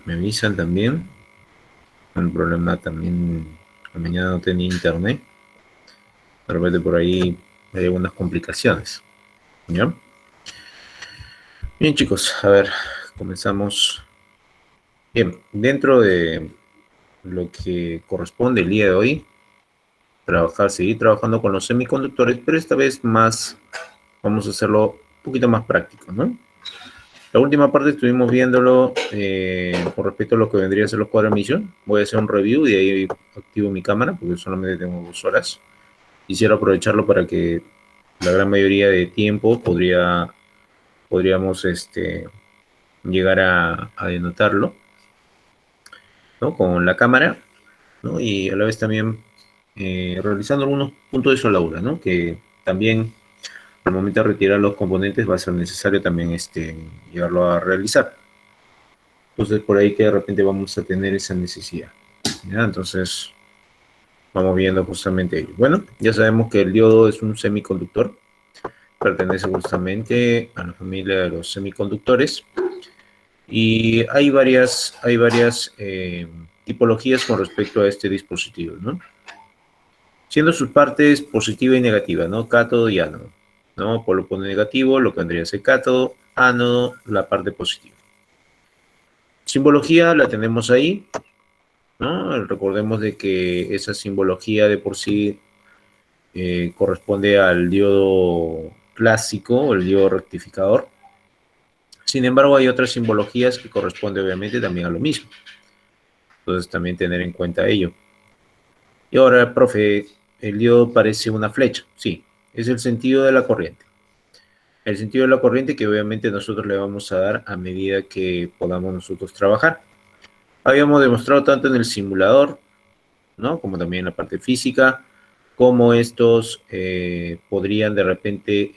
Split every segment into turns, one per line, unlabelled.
Me avisan también. Un problema también, mañana no tenía internet. De repente por ahí hay algunas complicaciones. ¿Ya? Bien, chicos, a ver, comenzamos. Bien, dentro de lo que corresponde el día de hoy, seguir trabajando con los semiconductores, pero esta vez más, vamos a hacerlo un poquito más práctico, ¿no? La última parte estuvimos viéndolo con respecto a lo que vendría a ser los cuadros de emisión. Voy a hacer un review y ahí activo mi cámara porque solamente tengo 2 horas. Quisiera aprovecharlo para que la gran mayoría de tiempo podríamos llegar a denotarlo, ¿no? Con la cámara, ¿no? Y a la vez también realizando algunos puntos de soldadura, ¿no? Que también al momento de retirar los componentes va a ser necesario también llegarlo a realizar. Entonces por ahí que de repente vamos a tener esa necesidad, ¿ya? Entonces vamos viendo justamente ello. Bueno, ya sabemos que el diodo es un semiconductor, pertenece justamente a la familia de los semiconductores y hay varias tipologías con respecto a este dispositivo, ¿no? Siendo sus partes positiva y negativa, ¿no? Cátodo y ánodo, ¿no? Polo negativo, lo que vendría a ser cátodo, ánodo, la parte positiva. Simbología la tenemos ahí, ¿no? Recordemos de que esa simbología de por sí corresponde al diodo clásico o el diodo rectificador. Sin embargo, hay otras simbologías que corresponden obviamente también a lo mismo. Entonces, también tener en cuenta ello. Y ahora, profe, el diodo parece una flecha. Sí, es el sentido de la corriente. El sentido de la corriente que obviamente nosotros le vamos a dar a medida que podamos nosotros trabajar. Habíamos demostrado tanto en el simulador, ¿no? Como también en la parte física, cómo estos podrían de repente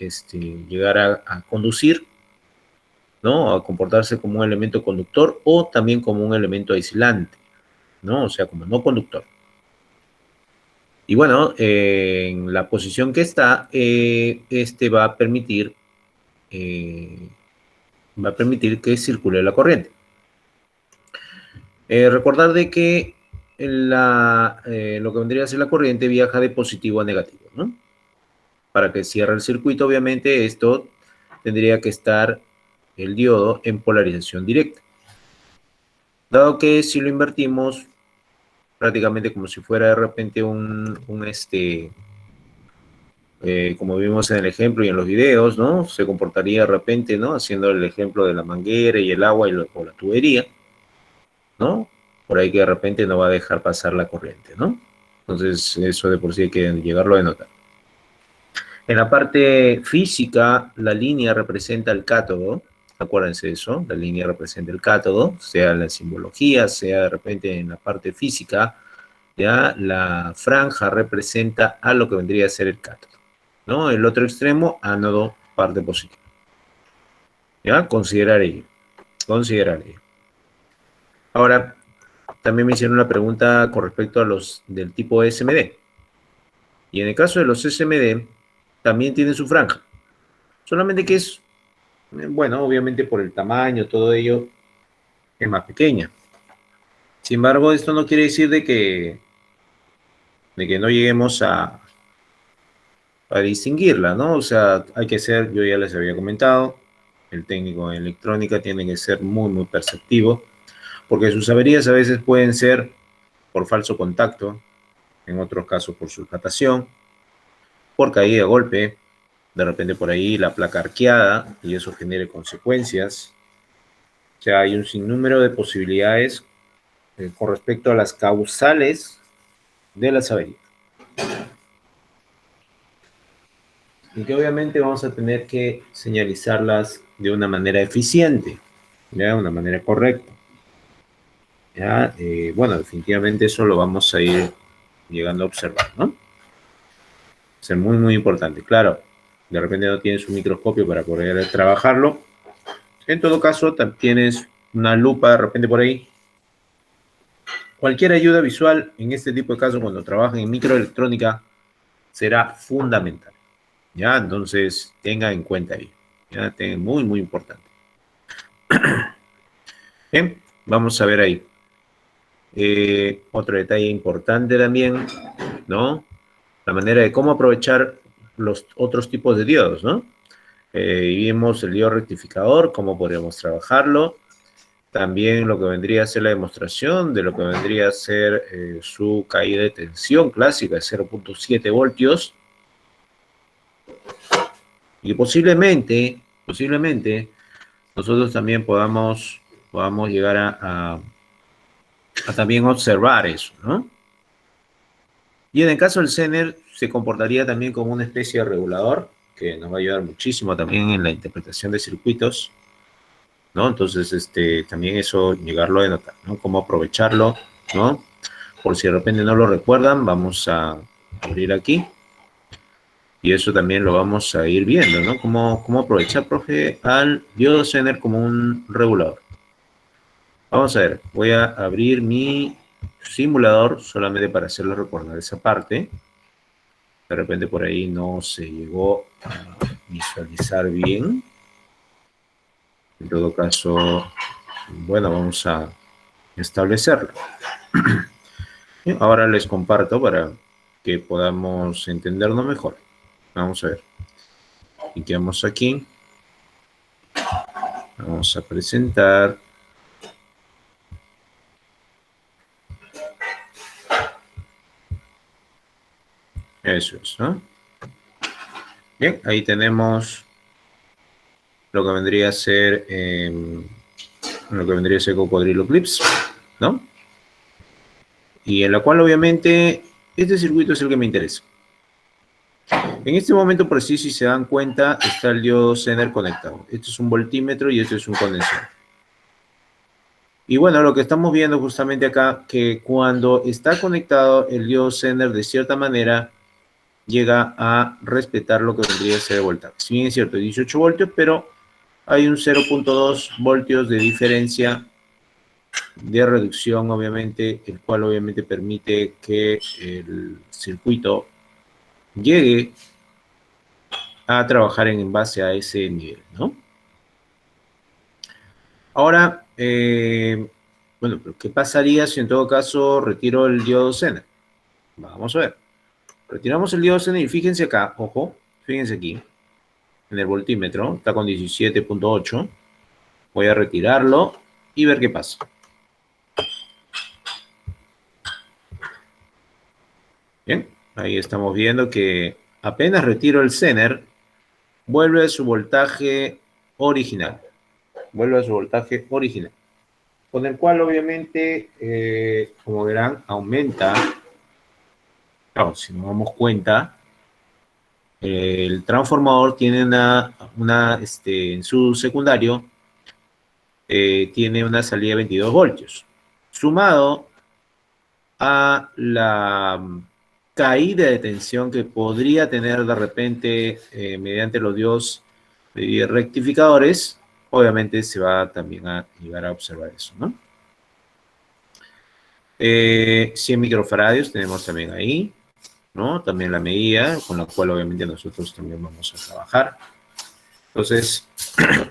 llegar a conducir, ¿no? A comportarse como un elemento conductor o también como un elemento aislante, ¿no? O sea, como no conductor. Y bueno, en la posición que está, eh, va a permitir que circule la corriente. Recordar de que lo que vendría a ser la corriente viaja de positivo a negativo, ¿no? Para que cierre el circuito, obviamente, esto tendría que estar el diodo en polarización directa. Dado que si lo invertimos, prácticamente como si fuera de repente como vimos en el ejemplo y en los videos, ¿no? Se comportaría de repente, ¿no? Haciendo el ejemplo de la manguera y el agua o la tubería, ¿no? Por ahí que de repente no va a dejar pasar la corriente, ¿no? Entonces, eso de por sí hay que llegarlo a notar. En la parte física, la línea representa el cátodo, acuérdense de eso, la línea representa el cátodo, sea la simbología, sea de repente en la parte física, ya la franja representa a lo que vendría a ser el cátodo, ¿no? El otro extremo, ánodo, parte positiva. ¿Ya? Considerar ello. Considerar ello. Ahora, también me hicieron una pregunta con respecto a los del tipo SMD. Y en el caso de los SMD, también tienen su franja. Solamente que es, bueno, obviamente por el tamaño, todo ello, es más pequeña. Sin embargo, esto no quiere decir de que no lleguemos a distinguirla, ¿no? O sea, hay que ser, yo ya les había comentado, el técnico en electrónica tiene que ser muy, muy perceptivo, porque sus averías a veces pueden ser por falso contacto, en otros casos por sulfatación, por caída de golpe, de repente por ahí la placa arqueada, y eso genere consecuencias. O sea, hay un sinnúmero de posibilidades con respecto a las causales de las averías. Y que obviamente vamos a tener que señalizarlas de una manera eficiente, ¿ya? De una manera correcta. ¿Ya? Bueno, definitivamente eso lo vamos a ir llegando a observar, ¿no? Es muy, muy importante. Claro, de repente no tienes un microscopio para poder trabajarlo. En todo caso, tienes una lupa de repente por ahí. Cualquier ayuda visual en este tipo de casos, cuando trabajan en microelectrónica, será fundamental. ¿Ya? Entonces, tenga en cuenta ahí. ¿Ya? Muy, muy importante. Bien. Vamos a ver ahí. Otro detalle importante también, ¿no? La manera de cómo aprovechar los otros tipos de diodos, ¿no? Vimos el diodo rectificador, cómo podríamos trabajarlo. También lo que vendría a ser la demostración de lo que vendría a ser su caída de tensión clásica de 0.7 voltios. Y posiblemente, nosotros también podamos llegar a también observar eso, ¿no? Y en el caso del Zener, se comportaría también como una especie de regulador, que nos va a ayudar muchísimo también en la interpretación de circuitos, ¿no? Entonces, también eso, llegarlo a notar, ¿no? Cómo aprovecharlo, ¿no? Por si de repente no lo recuerdan, vamos a abrir aquí. Y eso también lo vamos a ir viendo, ¿no? Cómo aprovechar, profe, al diodo Zener como un regulador. Vamos a ver, voy a abrir mi simulador solamente para hacerlo recordar esa parte. De repente por ahí no se llegó a visualizar bien. En todo caso, bueno, vamos a establecerlo. Bien, ahora les comparto para que podamos entendernos mejor. Vamos a ver. Cliqueamos aquí. Vamos a presentar. Eso es, ¿no? Bien, ahí tenemos lo que vendría a ser Cocodrilo Clips, ¿no? Y en la cual obviamente este circuito es el que me interesa. En este momento preciso, si se dan cuenta, está el diodo Zener conectado. Este es un voltímetro y este es un condensador. Y bueno, lo que estamos viendo justamente acá, que cuando está conectado el diodo Zener, de cierta manera, llega a respetar lo que vendría a ser el voltaje. Si bien es cierto, 18 voltios, pero hay un 0.2 voltios de diferencia de reducción, obviamente, el cual obviamente permite que el circuito llegue a trabajar en base a ese nivel, ¿no? Ahora, bueno, pero ¿qué pasaría si en todo caso retiro el diodo Zener? Vamos a ver. Retiramos el diodo Zener y fíjense acá, ojo, fíjense aquí, en el voltímetro, está con 17.8. Voy a retirarlo y ver qué pasa. Bien, ahí estamos viendo que apenas retiro el Zener, vuelve a su voltaje original. Vuelve a su voltaje original. Con el cual, obviamente, como verán, aumenta. Claro, si nos damos cuenta, el transformador tiene en su secundario, tiene una salida de 22 voltios. Sumado a la caída de tensión que podría tener de repente mediante los diodos rectificadores, obviamente se va también a llegar a observar eso, ¿no? 100 microfaradios tenemos también ahí, ¿no? También la medida con la cual obviamente nosotros también vamos a trabajar. Entonces,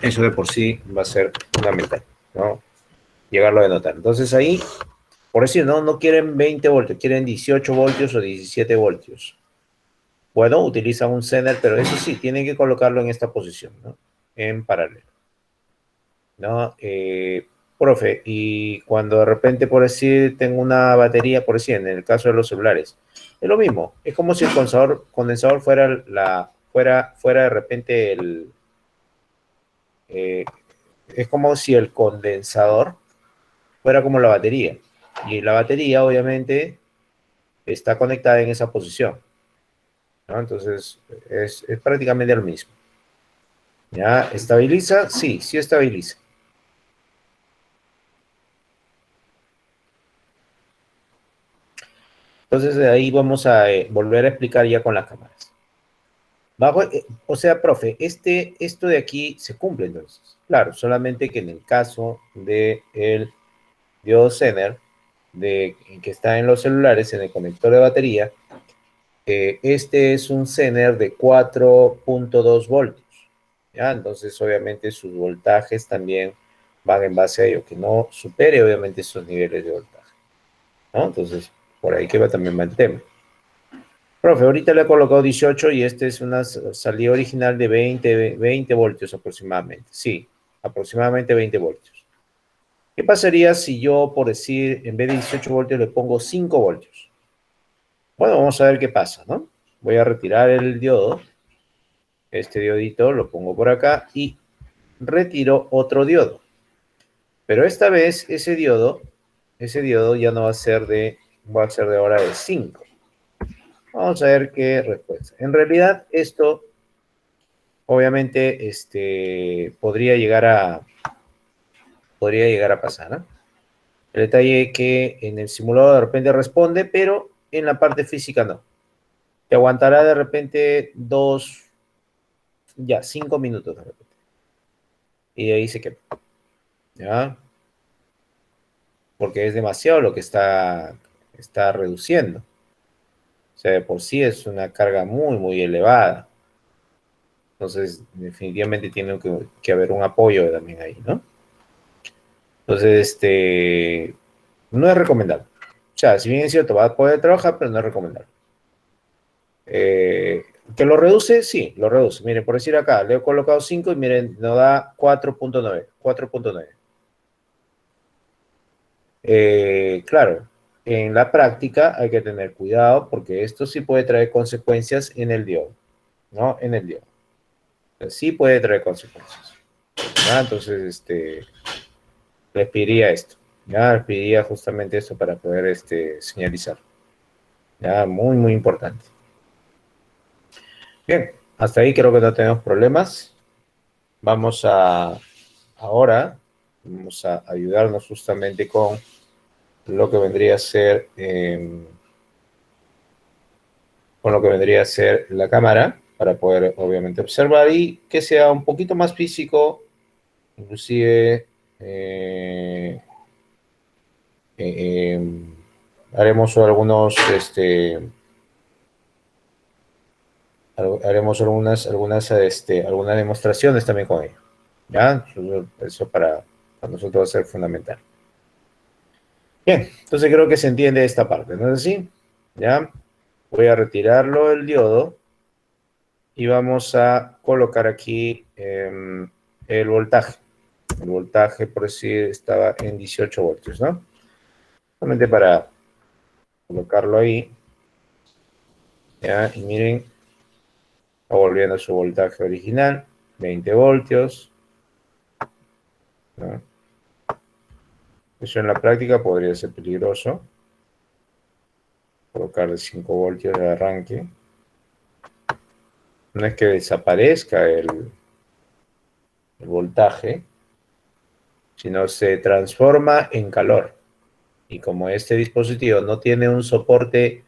eso de por sí va a ser fundamental, ¿no? Llegarlo a notar. Entonces ahí, por decir, no quieren 20 voltios, quieren 18 voltios o 17 voltios. Bueno, utilizan un Zener, pero eso sí, tienen que colocarlo en esta posición, ¿no? En paralelo, ¿no? Profe, y cuando de repente, por decir, tengo una batería, por decir, en el caso de los celulares, es lo mismo, es como si el condensador fuera de repente eh, es como si el condensador fuera como la batería, y la batería obviamente está conectada en esa posición, ¿no? Entonces, es prácticamente lo mismo. ¿Ya? ¿Estabiliza? Sí, sí estabiliza. Entonces, de ahí vamos a volver a explicar ya con las cámaras. O sea, profe, esto de aquí se cumple entonces. Claro, solamente que en el caso del diodo Zener, que está en los celulares, en el conector de batería, este es un Zener de 4.2 voltios. ¿Ya? Entonces, obviamente, sus voltajes también van en base a ello, que no supere obviamente esos niveles de voltaje, ¿no? Entonces, por ahí que va también va el tema. Profe, ahorita le he colocado 18 y este es una salida original de 20 voltios aproximadamente. Sí, aproximadamente 20 voltios. ¿Qué pasaría si yo, por decir, en vez de 18 voltios le pongo 5 voltios? Bueno, vamos a ver qué pasa, ¿no? Voy a retirar el diodo. Este diodito lo pongo por acá y retiro otro diodo. Pero esta vez ese diodo ya no va a ser de ahora de 5. Vamos a ver qué respuesta. En realidad, esto obviamente podría llegar a pasar, ¿no? El detalle es que en el simulador de repente responde, pero en la parte física no. Te aguantará de repente 5 minutos de repente. Y de ahí se quema, ¿ya? Porque es demasiado lo que está reduciendo. O sea, de por sí es una carga muy, muy elevada. Entonces, definitivamente tiene que haber un apoyo también ahí, ¿no? Entonces, no es recomendable. O sea, si bien es cierto, va a poder trabajar, pero no es recomendable. ¿Que lo reduce? Sí, lo reduce. Miren, por decir acá, le he colocado 5 y miren, nos da 4.9. 4.9. Claro, en la práctica hay que tener cuidado porque esto sí puede traer consecuencias en el diodo, ¿no? En el diodo. Sí puede traer consecuencias. ¿Ya? Entonces, les pediría esto. Ya les pediría justamente esto para poder señalizar. Ya, muy, muy importante. Bien, hasta ahí creo que no tenemos problemas. Ahora, vamos a ayudarnos justamente con lo que vendría a ser, la cámara para poder obviamente observar y que sea un poquito más físico, inclusive eh, eh, haremos algunas demostraciones también con ello. ¿Ya? Eso para nosotros va a ser fundamental. Bien, entonces creo que se entiende esta parte, ¿no es así? ¿Ya? Voy a retirarlo el diodo y vamos a colocar aquí el voltaje. El voltaje, por decir, estaba en 18 voltios, ¿no? Solamente para colocarlo ahí. ¿Ya? Y miren, está volviendo a su voltaje original, 20 voltios. ¿No? Eso en la práctica podría ser peligroso. Colocarle 5 voltios de arranque. No es que desaparezca el voltaje, sino se transforma en calor. Y como este dispositivo no tiene un soporte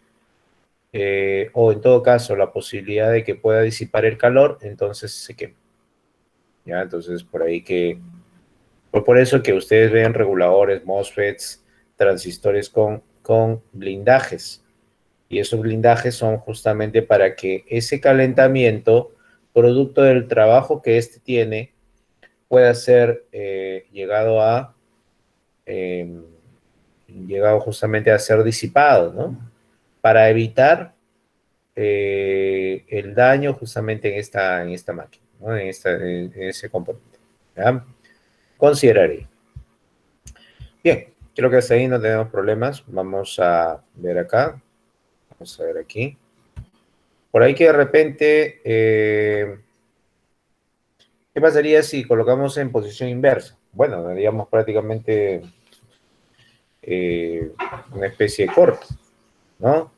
o en todo caso la posibilidad de que pueda disipar el calor, entonces se quema. ¿Ya? Entonces por eso que ustedes ven reguladores, MOSFETs, transistores con blindajes. Y esos blindajes son justamente para que ese calentamiento, producto del trabajo que éste tiene, pueda ser eh, llegado justamente a ser disipado, ¿no? Para evitar el daño justamente en esta máquina, ¿no? En ese componente. ¿Ya? Consideraré. Bien, creo que hasta ahí no tenemos problemas. Vamos a ver acá. Vamos a ver aquí. Por ahí que de repente, ¿qué pasaría si colocamos en posición inversa? Bueno, daríamos prácticamente eh, una especie de corte, ¿no?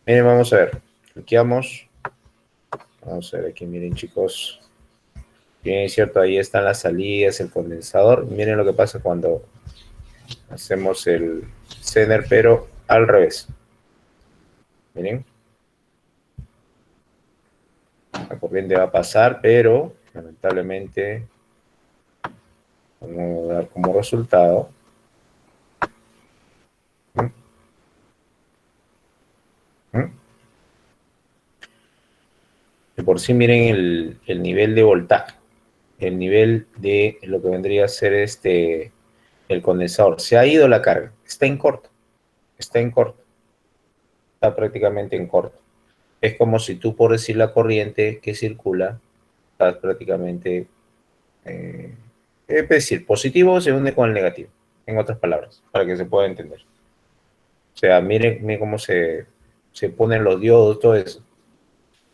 Miren, vamos a ver. Cliqueamos. Vamos a ver aquí, miren chicos. Bien, es cierto, ahí están las salidas, el condensador. Miren lo que pasa cuando hacemos el Zener, pero al revés. Miren, la corriente va a pasar, pero lamentablemente vamos a dar como resultado. ¿Mm? ¿Mm? De por sí miren el nivel de voltaje. el nivel de lo que vendría a ser el condensador. Se ha ido la carga, está en corto, está en corto, está prácticamente en corto. Es como si tú, por decir, la corriente que circula, estás prácticamente, eh, es decir, positivo se une con el negativo, en otras palabras, para que se pueda entender. O sea, miren cómo se ponen los diodos, todo eso.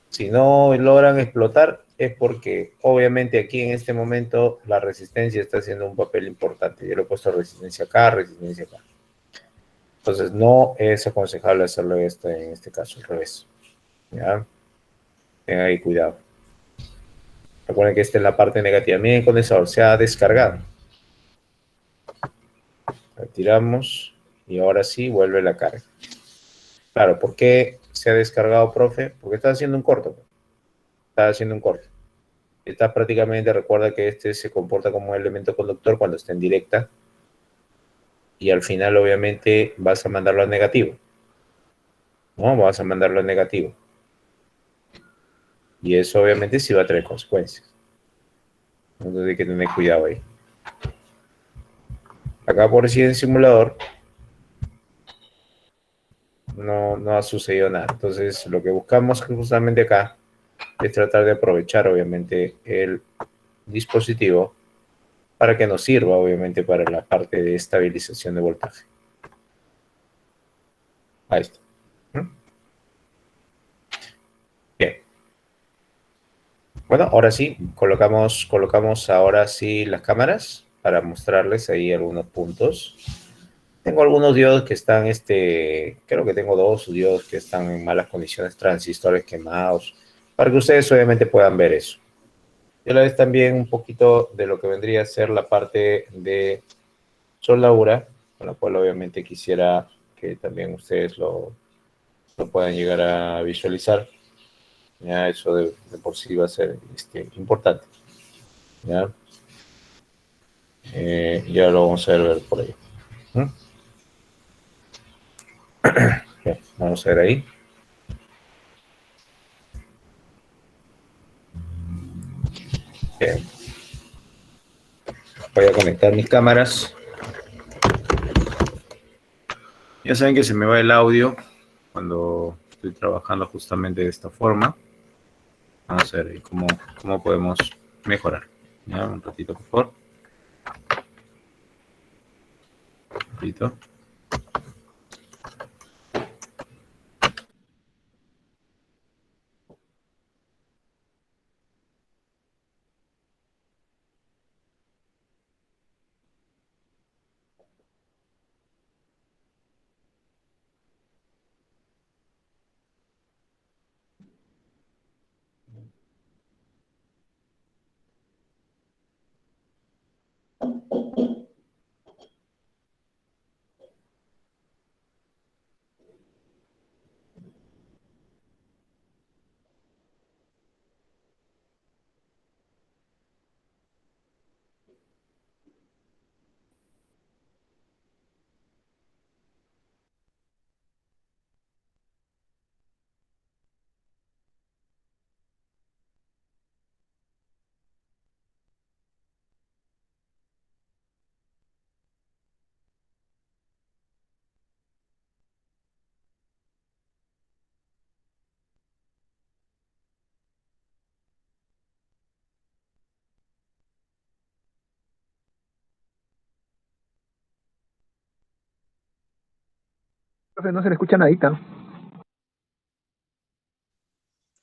Si no logran explotar es porque obviamente aquí en este momento la resistencia está haciendo un papel importante. Yo le he puesto resistencia acá, resistencia acá. Entonces no es aconsejable hacerlo esto en este caso, al revés. ¿Ya? Tengan ahí cuidado. Recuerden que esta es la parte negativa. Miren, el condensador se ha descargado. Retiramos y ahora sí vuelve la carga. Claro, ¿por qué se ha descargado, profe? Porque está haciendo un corto. Está haciendo un corto. Está prácticamente, recuerda que este se comporta como un elemento conductor cuando está en directa y al final obviamente vas a mandarlo a negativo, ¿no? Vas a mandarlo a negativo y eso obviamente sí va a traer consecuencias. Entonces hay que tener cuidado ahí. Acá por decir en simulador no ha sucedido nada. Entonces lo que buscamos justamente acá es tratar de aprovechar obviamente el dispositivo para que nos sirva obviamente para la parte de estabilización de voltaje. Ahí está. Bien. Bueno, ahora sí, colocamos ahora sí las cámaras para mostrarles ahí algunos puntos. Tengo algunos diodos que están, creo que tengo dos diodos que están en malas condiciones, transistores quemados, para que ustedes obviamente puedan ver eso. Y a la vez también un poquito de lo que vendría a ser la parte de soldadura, con la cual obviamente quisiera que también ustedes lo puedan llegar a visualizar. Ya eso de por sí va a ser importante. ¿Ya? Ya lo vamos a ver por ahí. ¿Mm? Bien, vamos a ver ahí. Bien. Voy a conectar mis cámaras. Ya saben que se me va el audio cuando estoy trabajando justamente de esta forma. Vamos a ver ahí cómo podemos mejorar. ¿Ya? Un ratito, por favor. Un ratito.
Profe, no se le escucha nadita.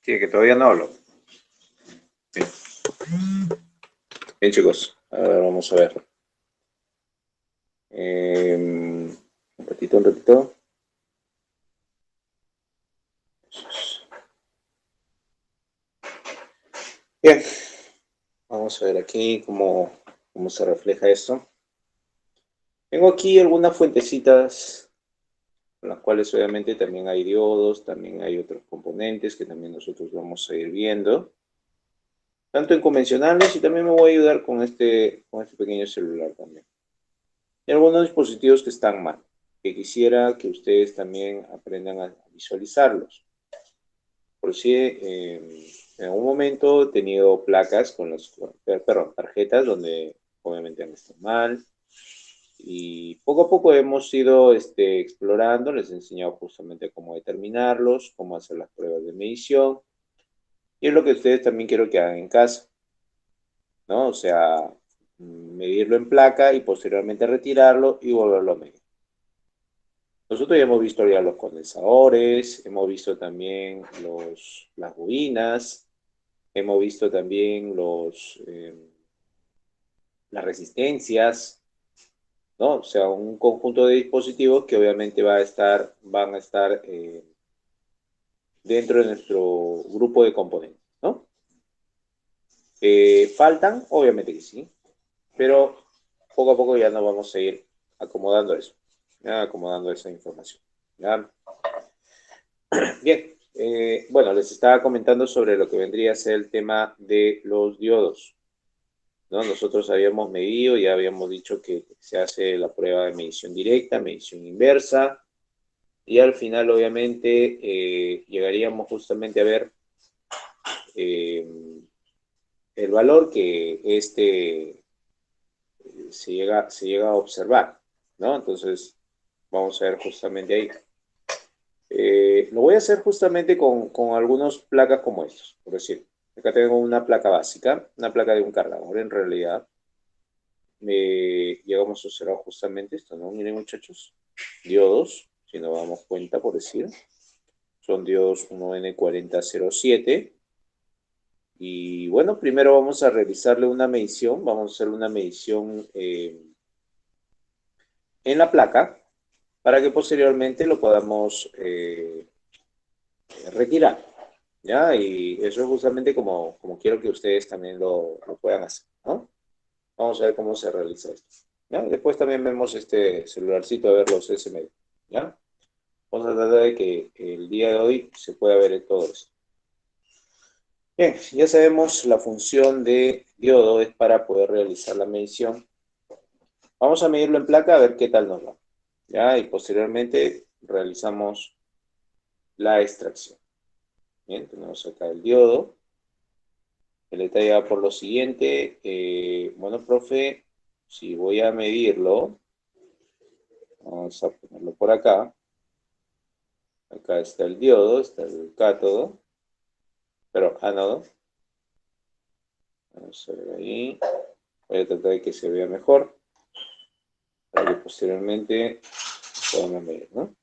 Sí, que todavía no hablo. Bien, bien chicos. Ahora vamos a ver. Un ratito, un ratito. Bien, vamos a ver aquí cómo se refleja esto. Tengo aquí algunas fuentecitas, en las cuales obviamente también hay diodos, también hay otros componentes que también nosotros vamos a ir viendo, tanto en convencionales y también me voy a ayudar con este pequeño celular también. Hay algunos dispositivos que están mal, que quisiera que ustedes también aprendan a visualizarlos. Por si En algún momento he tenido placas con perdón, tarjetas donde obviamente han estado mal. Y poco a poco hemos ido explorando, les he enseñado justamente cómo determinarlos, cómo hacer las pruebas de medición. Y es lo que ustedes también quiero que hagan en casa, ¿no? O sea, medirlo en placa y posteriormente retirarlo y volverlo a medir. Nosotros ya hemos visto ya los condensadores, hemos visto también las bobinas, hemos visto también las resistencias, ¿no? O sea, un conjunto de dispositivos que obviamente van a estar dentro de nuestro grupo de componentes, ¿no? ¿Faltan? Obviamente que sí, pero poco a poco ya nos vamos a ir acomodando eso, ¿ya? Acomodando esa información, ¿ya? Bien, bueno, les estaba comentando sobre lo que vendría a ser el tema de los diodos, ¿no? Nosotros habíamos medido, ya habíamos dicho que se hace la prueba de medición directa, medición inversa, y al final, obviamente, llegaríamos justamente a ver eh, el valor que se llega a observar, ¿no? Entonces, vamos a ver justamente ahí. Lo voy a hacer justamente con algunas placas como estos, por decir. Acá tengo una placa básica, una placa de un cargador, en realidad. Llegamos a observar justamente esto, ¿no? Miren, muchachos, diodos, si nos damos cuenta, por decir, son diodos 1N4007. Y bueno, primero vamos a realizarle una medición, vamos a hacer una medición en la placa para que posteriormente lo podamos retirar, ¿ya? Y eso es justamente como quiero que ustedes también lo puedan hacer, ¿no? Vamos a ver cómo se realiza esto, ¿ya? Después también vemos este celularcito a ver los SMA, ¿ya? Vamos a tratar de que el día de hoy se pueda ver todo esto. Bien, ya sabemos la función de diodo es para poder realizar la medición. Vamos a medirlo en placa a ver qué tal nos va, ¿ya? Y posteriormente realizamos la extracción. Bien, tenemos acá el diodo. El detalle va por lo siguiente. Bueno, profe, si voy a medirlo, vamos a ponerlo por acá. Acá está el diodo, está el cátodo, pero ánodo. Vamos a ver ahí. Voy a tratar de que se vea mejor, para que posteriormente podamos medir, ¿no?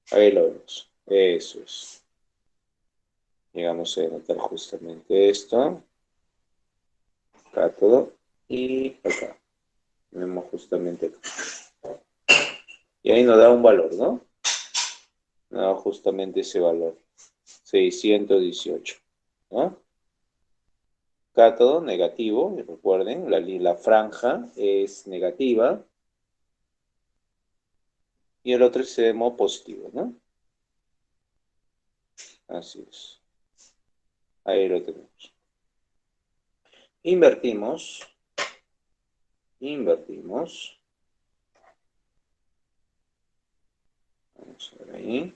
Ahí lo vemos. Eso es. Llegamos a notar justamente esto. Cátodo. Y acá. Vemos justamente acá. Y ahí nos da un valor, ¿no? Nos da justamente ese valor. 618, ¿no? Cátodo negativo, recuerden, la franja es negativa y el otro extremo positivo, ¿no? Así es. Ahí lo tenemos. Invertimos. Vamos a ver ahí.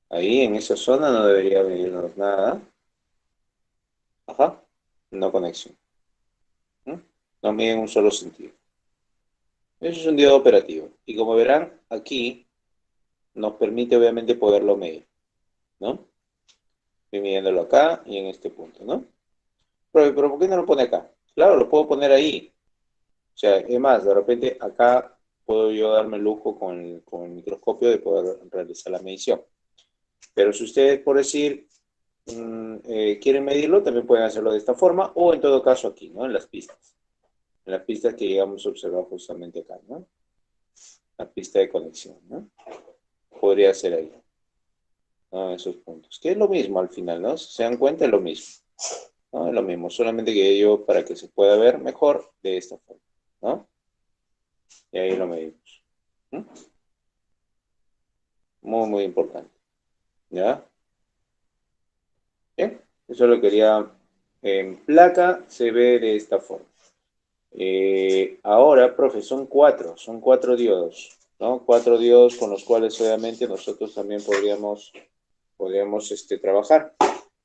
Ahí en esa zona no debería venirnos nada. Ajá. No conexión. ¿Mm? No mide en un solo sentido. Eso es un diodo operativo. Y como verán, aquí nos permite obviamente poderlo medir, ¿no? Estoy midiéndolo acá y en este punto, ¿no? Pero ¿por qué no lo pone acá? Claro, lo puedo poner ahí. O sea, es más, de repente acá puedo yo darme el lujo con el microscopio de poder realizar la medición. Pero si ustedes, por decir, quieren medirlo, también pueden hacerlo de esta forma o en todo caso aquí, ¿no? En las pistas. En las pistas que llegamos a observar justamente acá, ¿no? La pista de conexión, ¿no? Podría ser ahí, ¿no? Esos puntos. Que es lo mismo al final, ¿no? Si se dan cuenta, es lo mismo, ¿no? Es lo mismo, solamente que yo, para que se pueda ver mejor, de esta forma, ¿no? Y ahí lo medimos. ¿Mm? Muy, muy importante, ¿ya? Bien, eso lo quería en placa, se ve de esta forma. Ahora, profe, son cuatro diodos. ¿no? 4 diodos con los cuales obviamente nosotros también podríamos trabajar,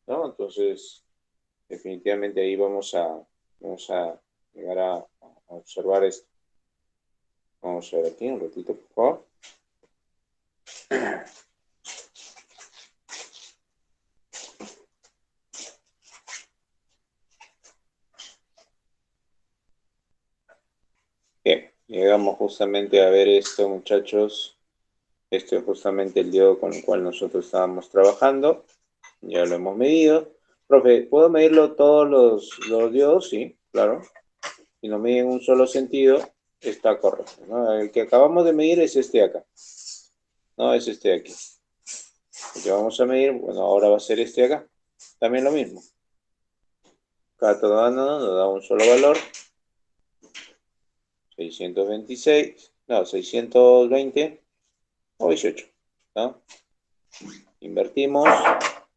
¿no? Entonces, definitivamente ahí vamos a llegar a observar esto. Vamos a ver aquí un ratito, por favor. Bien, llegamos justamente a ver esto, muchachos. Este es justamente el diodo con el cual nosotros estábamos trabajando. Ya lo hemos medido. Profe, ¿puedo medirlo todos los diodos? Sí, claro. Si no miden en un solo sentido, está correcto, ¿no? El que acabamos de medir es este de acá. No, es este de aquí. El que vamos a medir, bueno, ahora va a ser este de acá. También lo mismo. Cada todo nos da un solo valor. 626, no, 620 o 18, ¿no? Invertimos.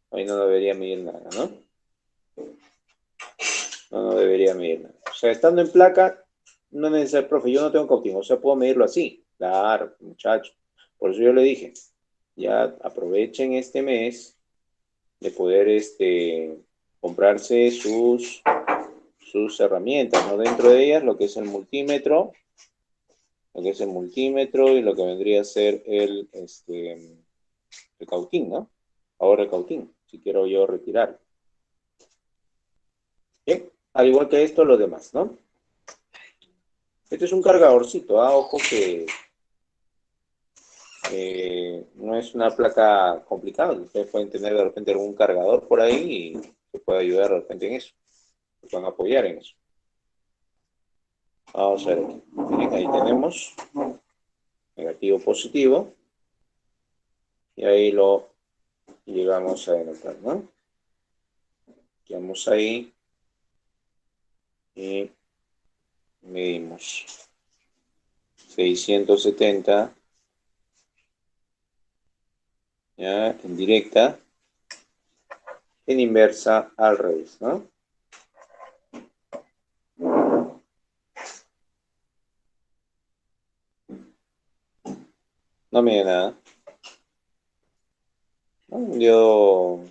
Hoy no debería medir nada, ¿no? No debería medir nada. O sea, estando en placa, no es necesario, profe, yo no tengo cautín, o sea, puedo medirlo así. Claro, muchacho. Por eso yo le dije, ya aprovechen este mes de poder comprarse sus herramientas, ¿no? Dentro de ellas lo que es el multímetro, y lo que vendría a ser el cautín, ¿no? Ahora el cautín, si quiero yo retirar. Bien, al igual que esto, lo demás, ¿no? Este es un cargadorcito, ojo que no es una placa complicada. Ustedes pueden tener de repente algún cargador por ahí y se puede ayudar de repente en eso. Se pueden apoyar en eso. Vamos a ver aquí. Miren, ahí tenemos negativo, positivo. Y ahí lo llegamos a denotar, ¿no? Quedamos ahí y medimos 670, ya, en directa, en inversa al revés, ¿no? No mide nada. ¿No? Un diodo,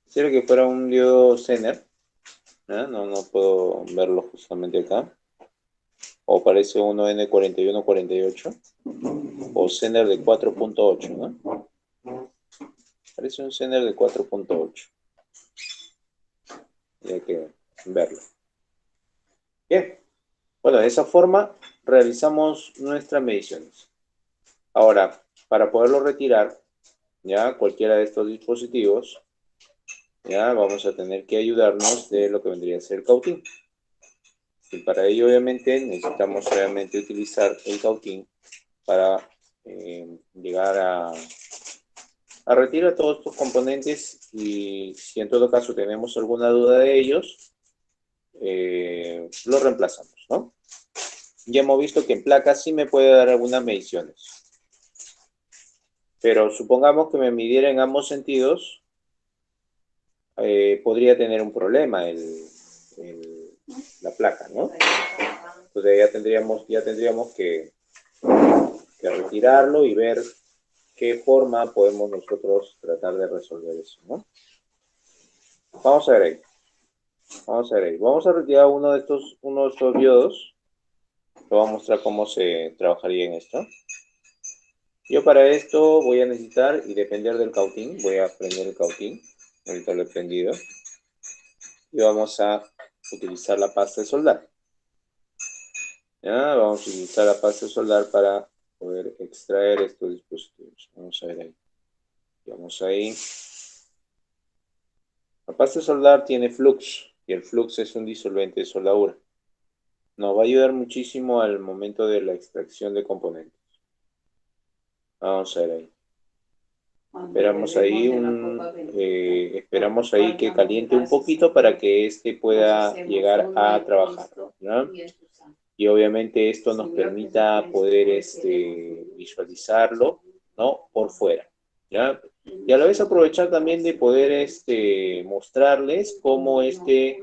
quisiera que fuera un diodo Zener, ¿no? No puedo verlo justamente acá. O parece uno N4148, o Zener de 4.8, ¿no? Parece un Zener de 4.8. Hay que verlo. Bien. Bueno, de esa forma realizamos nuestras mediciones. Ahora, para poderlo retirar, ya cualquiera de estos dispositivos, ya vamos a tener que ayudarnos de lo que vendría a ser el cautín. Y para ello, obviamente, necesitamos realmente utilizar el cautín para llegar a retirar todos estos componentes, y si en todo caso tenemos alguna duda de ellos, los reemplazamos, ¿no? Ya hemos visto que en placas sí me puede dar algunas mediciones. Pero supongamos que me midiera en ambos sentidos, podría tener un problema la placa, ¿no? Entonces ya tendríamos que retirarlo y ver qué forma podemos nosotros tratar de resolver eso, ¿no? Vamos a ver ahí. Vamos a retirar uno de estos diodos. Lo voy a mostrar cómo se trabajaría en esto. Yo para esto voy a necesitar, y depender del cautín, voy a prender el cautín. Ahorita lo he prendido. Y vamos a utilizar la pasta de soldar. ¿Ya? Vamos a utilizar la pasta de soldar para poder extraer estos dispositivos. Vamos a ver ahí. Vamos ahí. La pasta de soldar tiene flux, y el flux es un disolvente de soldadura. Nos va a ayudar muchísimo al momento de la extracción de componentes. Vamos a ver ahí. Esperamos ahí que caliente un poquito para que pueda llegar a trabajar, ¿no? Y obviamente esto nos permita poder visualizarlo, ¿no? Por fuera, ¿ya? Y a la vez aprovechar también de poder mostrarles cómo se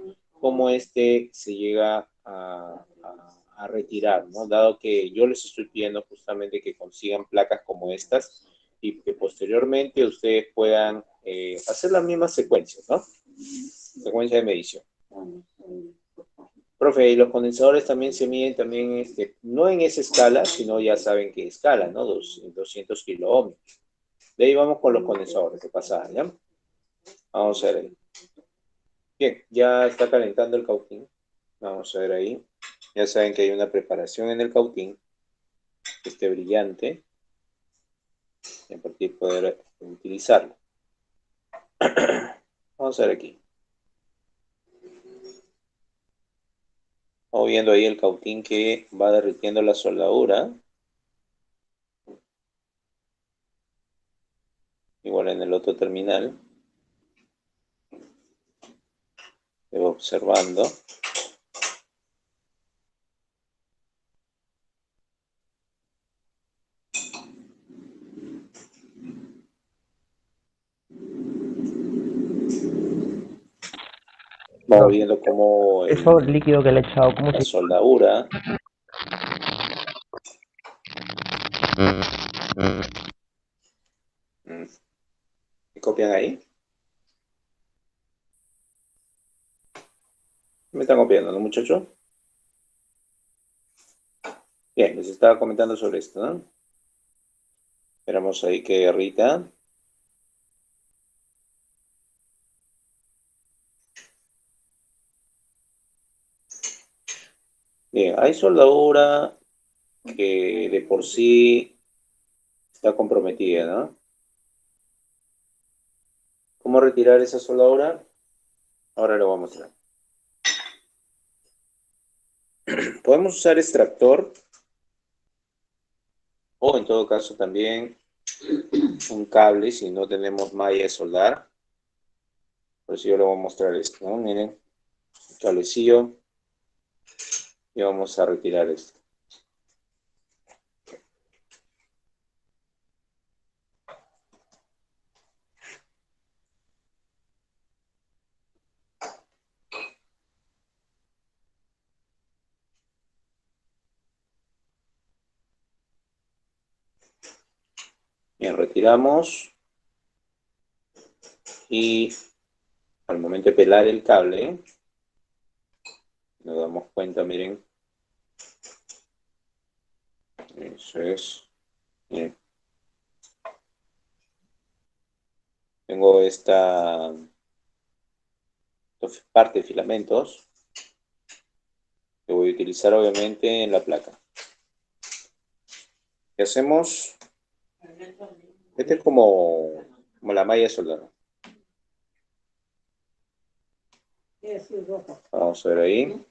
llega a a retirar, ¿no? Dado que yo les estoy pidiendo justamente que consigan placas como estas y que posteriormente ustedes puedan hacer las mismas secuencias, ¿no? Secuencia de medición. Profe, y los condensadores también se miden también, no en esa escala, sino ya saben qué escala, ¿no? 200 kiloohmios. De ahí vamos con los condensadores, ¿qué pasa? ¿Ya? Vamos a ver ahí. Bien, ya está calentando el cautín. Vamos a ver ahí. Ya saben que hay una preparación en el cautín, que esté brillante, y a partir de poder utilizarlo. Vamos a ver aquí. Vamos viendo ahí el cautín que va derritiendo la soldadura. Igual en el otro terminal. Debo observando. Vamos viendo cómo
Eso líquido que le he echado, ¿cómo
la
se
soldadura. ¿Me copian ahí? ¿Me están copiando, no, muchachos? Bien, les estaba comentando sobre esto, ¿no? Esperamos ahí que derrita. Bien, hay soldadura que de por sí está comprometida, ¿no? ¿Cómo retirar esa soldadura? Ahora lo voy a mostrar. Podemos usar extractor o en todo caso también un cable si no tenemos malla de soldar. Por eso yo le voy a mostrar esto, ¿no? Miren, cablecillo y vamos a retirar esto. Bien, retiramos y al momento de pelar el cable nos damos cuenta, miren, eso es. Bien. Tengo esta parte de filamentos que voy a utilizar obviamente en la placa. ¿Qué hacemos? Este es como la malla de soldado. Vamos a ver ahí.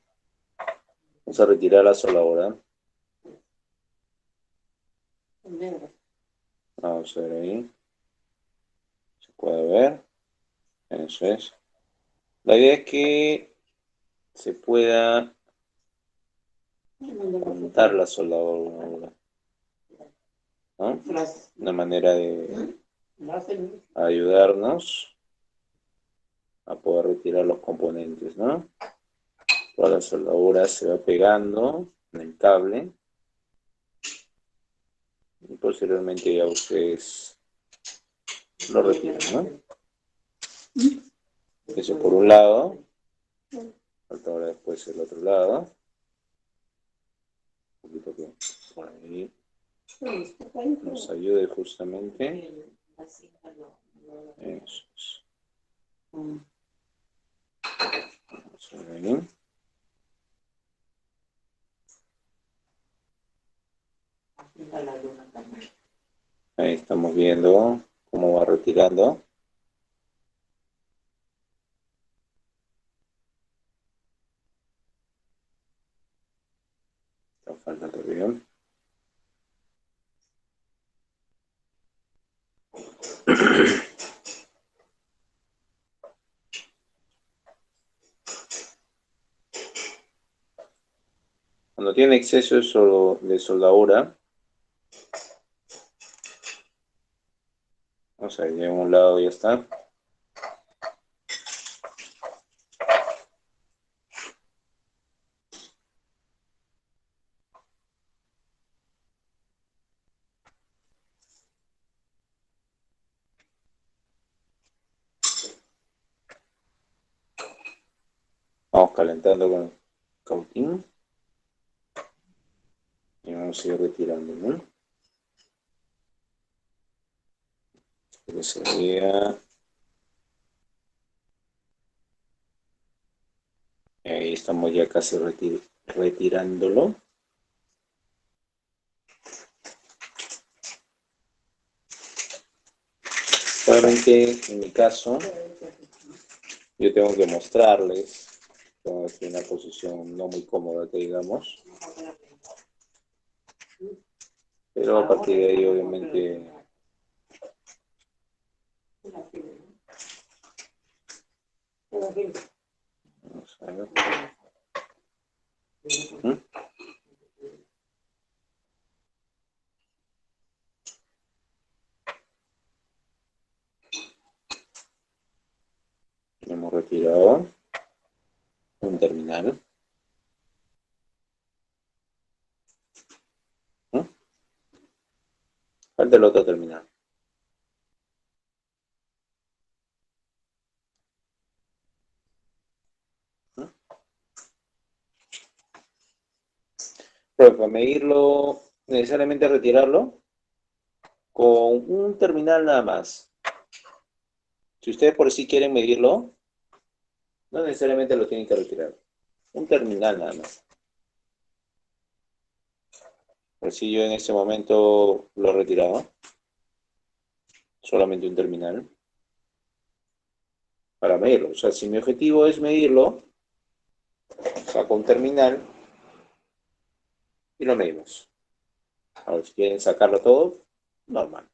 Vamos a retirar la soldadura. Vamos a ver ahí. Se puede ver. Eso es. La idea es que se pueda juntar la soldadura, ¿no? Una manera de ayudarnos a poder retirar los componentes, ¿no? Toda la soldadura se va pegando en el cable y posteriormente ya ustedes lo retiran, ¿no? Eso por un lado. Falta ahora después el otro lado. Un poquito que por ahí nos ayude justamente. Eso es. Vamos a ver ahí. Ahí estamos viendo cómo va retirando. Está falta todavía. Cuando tiene exceso de soldadura, vamos a ver, ya en un lado ya está. Vamos calentando con cautín. Y vamos a ir retirando, ¿no? Que se vea. Ahí estamos ya casi retirándolo. Obviamente, en mi caso, yo tengo que mostrarles. Tengo aquí una posición no muy cómoda, que digamos. Pero a partir de ahí, obviamente... Vamos a ver. ¿Mm? Hemos retirado un terminal. ¿Mm? Falta el otro terminal. ¿Mm? Pero para medirlo, necesariamente retirarlo con un terminal nada más. Si ustedes por sí quieren medirlo, no necesariamente lo tienen que retirar. Un terminal nada más. Por si yo en este momento lo retiraba. Solamente un terminal. Para medirlo. O sea, si mi objetivo es medirlo, saco un terminal y lo medimos. Ahora, si quieren sacarlo todo, normal.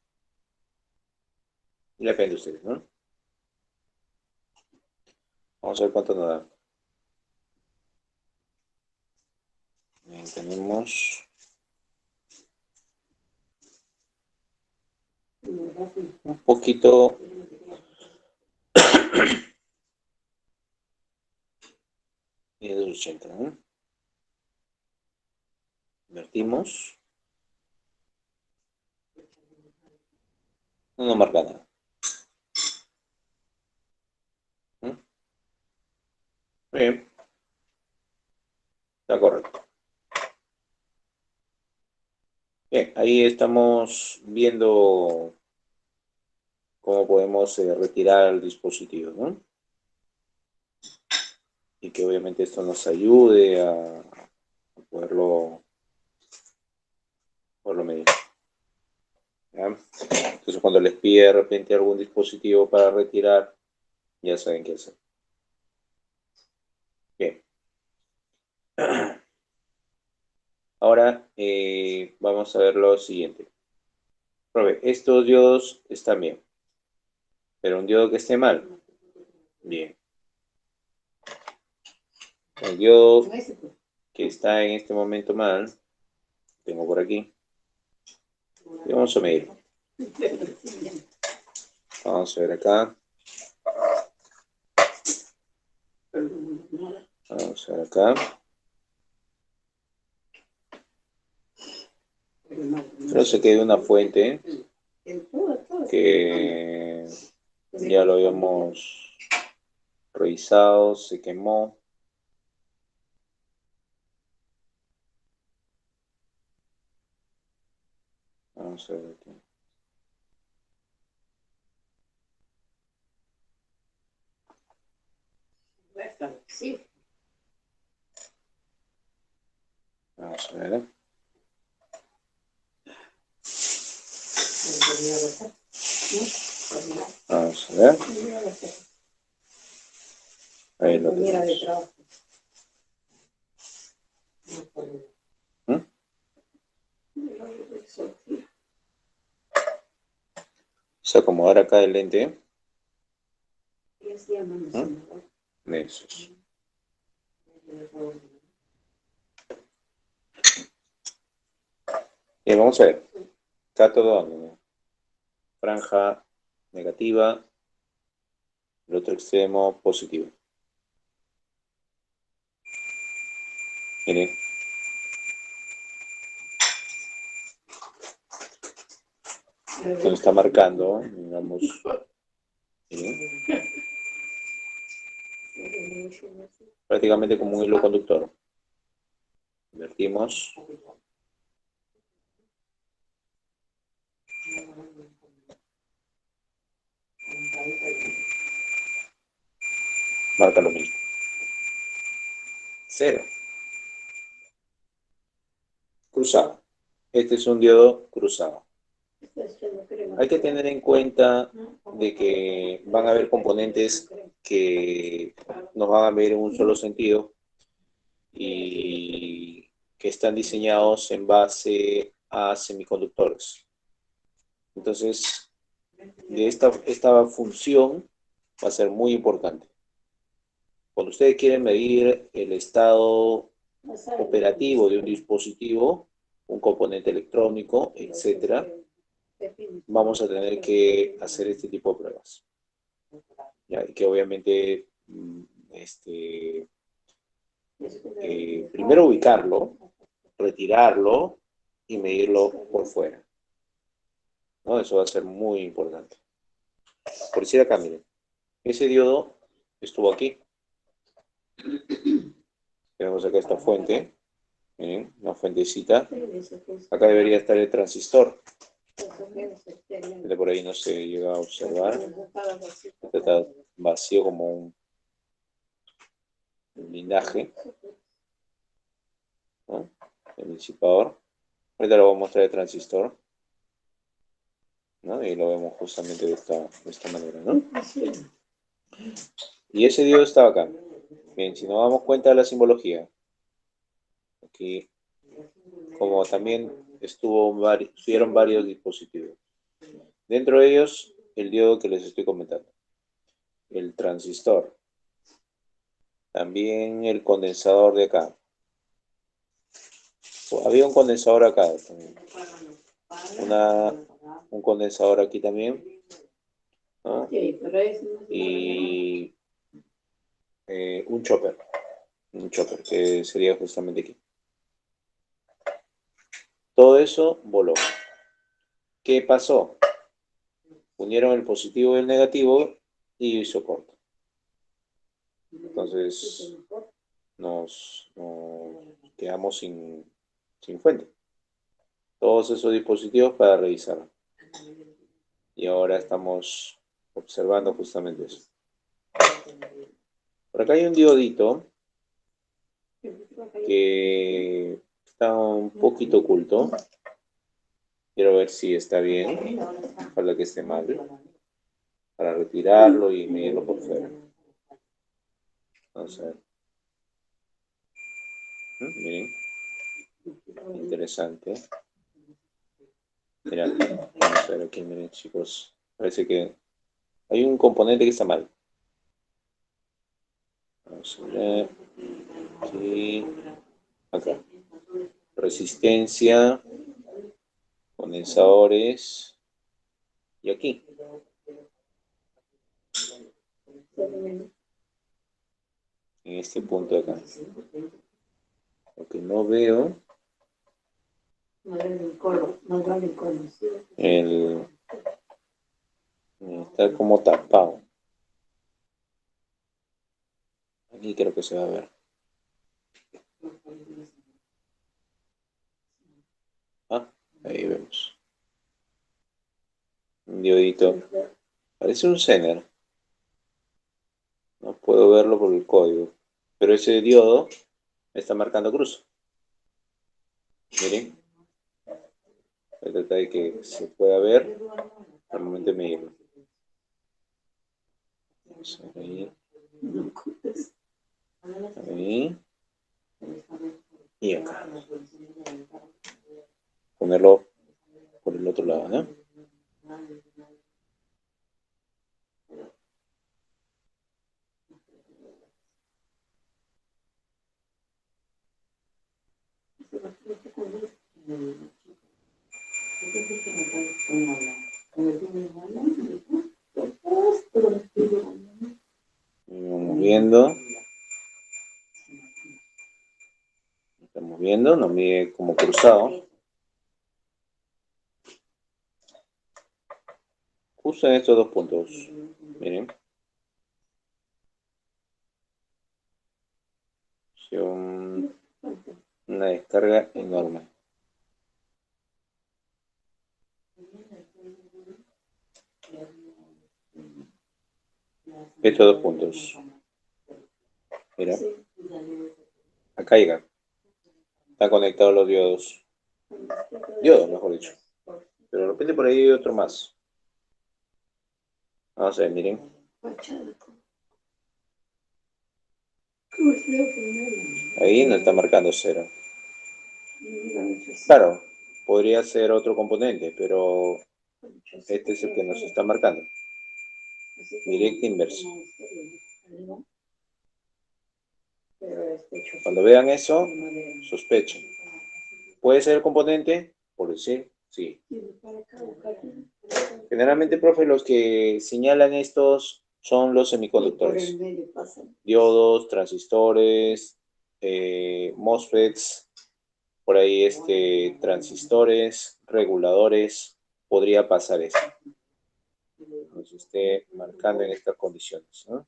Y depende de ustedes, ¿no? Vamos a ver cuánto nos da. Bien, tenemos un poquito de 280, ¿no? Invertimos. No nos marca nada. ¿Mm? Bien, está correcto. Bien, ahí estamos viendo cómo podemos retirar el dispositivo, ¿no? Y que obviamente esto nos ayude a poderlo medir. ¿Ya? Entonces, cuando les pide de repente algún dispositivo para retirar, ya saben qué hacer. Bien. Ahora vamos a ver lo siguiente. Profe, estos diodos están bien, pero un diodo que esté mal. Bien. El diodo que está en este momento mal, tengo por aquí. Y vamos a medirlo. Vamos a ver acá. Vamos a ver acá. No sé qué de una fuente que ya lo habíamos revisado, se quemó. Vamos a ver aquí.
Sí.
Vamos a ver. Vamos a ver. Ahí lo tenemos. ¿Mm? Vamos a acomodar acá el lente. ¿Mm? Eso. Bien, vamos a ver. Cátodo ánodo. Franja negativa. El otro extremo positivo. Miren. Nos está marcando, digamos. Miren. prácticamente como un hilo conductor. Invertimos. Marca lo mismo. 0. Cruzado. Este es un diodo cruzado. Hay que tener en cuenta de que van a haber componentes que nos van a ver en un solo sentido y que están diseñados en base a semiconductores. Entonces, de esta función va a ser muy importante. Cuando ustedes quieren medir el estado operativo de un dispositivo, un componente electrónico, etcétera, vamos a tener que hacer este tipo de pruebas. ¿Ya? Y que obviamente primero ubicarlo, retirarlo y medirlo por fuera. ¿No? Eso va a ser muy importante. Por decir acá, miren, ese diodo estuvo aquí. Tenemos acá esta fuente, miren, una fuentecita. Acá debería estar el transistor. De por ahí no se llega a observar. Este está vacío como un blindaje, ¿no? El disipador. Ahorita lo voy a mostrar el transistor, ¿no? Y lo vemos justamente de esta manera, ¿no? Y ese diodo estaba acá. Bien, si nos damos cuenta de la simbología, aquí, como también estuvieron varios dispositivos. Dentro de ellos, el diodo que les estoy comentando. El transistor. También el condensador de acá. Había un condensador acá. Un condensador aquí también, ¿no? Y un chopper que sería justamente aquí. Todo eso voló. ¿Qué pasó? Unieron el positivo y el negativo y hizo corto. Entonces nos quedamos sin fuente. Todos esos dispositivos para revisar. Y ahora estamos observando justamente eso. Por acá hay un diodito que está un poquito oculto. Quiero ver si está bien. Ojalá que esté mal. Para retirarlo y medirlo por fuera. Vamos a ver. Miren. Interesante. Mira, vamos a ver aquí, miren chicos. Parece que hay un componente que está mal. Vamos a ver. Aquí. Acá. Resistencia. Condensadores. Y aquí. En este punto de acá. Lo que no veo. Está como tapado. Aquí creo que se va a ver. Ahí vemos. Un diodito. Parece un Zener. No puedo verlo por el código. Pero ese diodo me está marcando cruz. Miren. Voy a tratar de que se pueda ver al momento de medirlo. Vamos a ver ahí. Ahí. Y acá. Ponerlo por el otro lado, ¿no? Vamos viendo. Estamos viendo, nos mide como cruzado. Justo en estos dos puntos. Miren. una descarga enorme. Esto 2 puntos. Mira. Acá llega. Están conectados los diodos. Diodos, mejor dicho. Pero de repente por ahí hay otro más. Vamos a ver, miren. Ahí nos está marcando 0. Claro, podría ser otro componente, pero este es el que nos está marcando. Directa inversa. Cuando vean eso, sospechen. ¿Puede ser el componente? Por decir, sí. Generalmente, profe, los que señalan estos son los semiconductores. Diodos, transistores, MOSFETs, por ahí transistores, reguladores. Podría pasar eso. Nos esté marcando en estas condiciones, ¿no?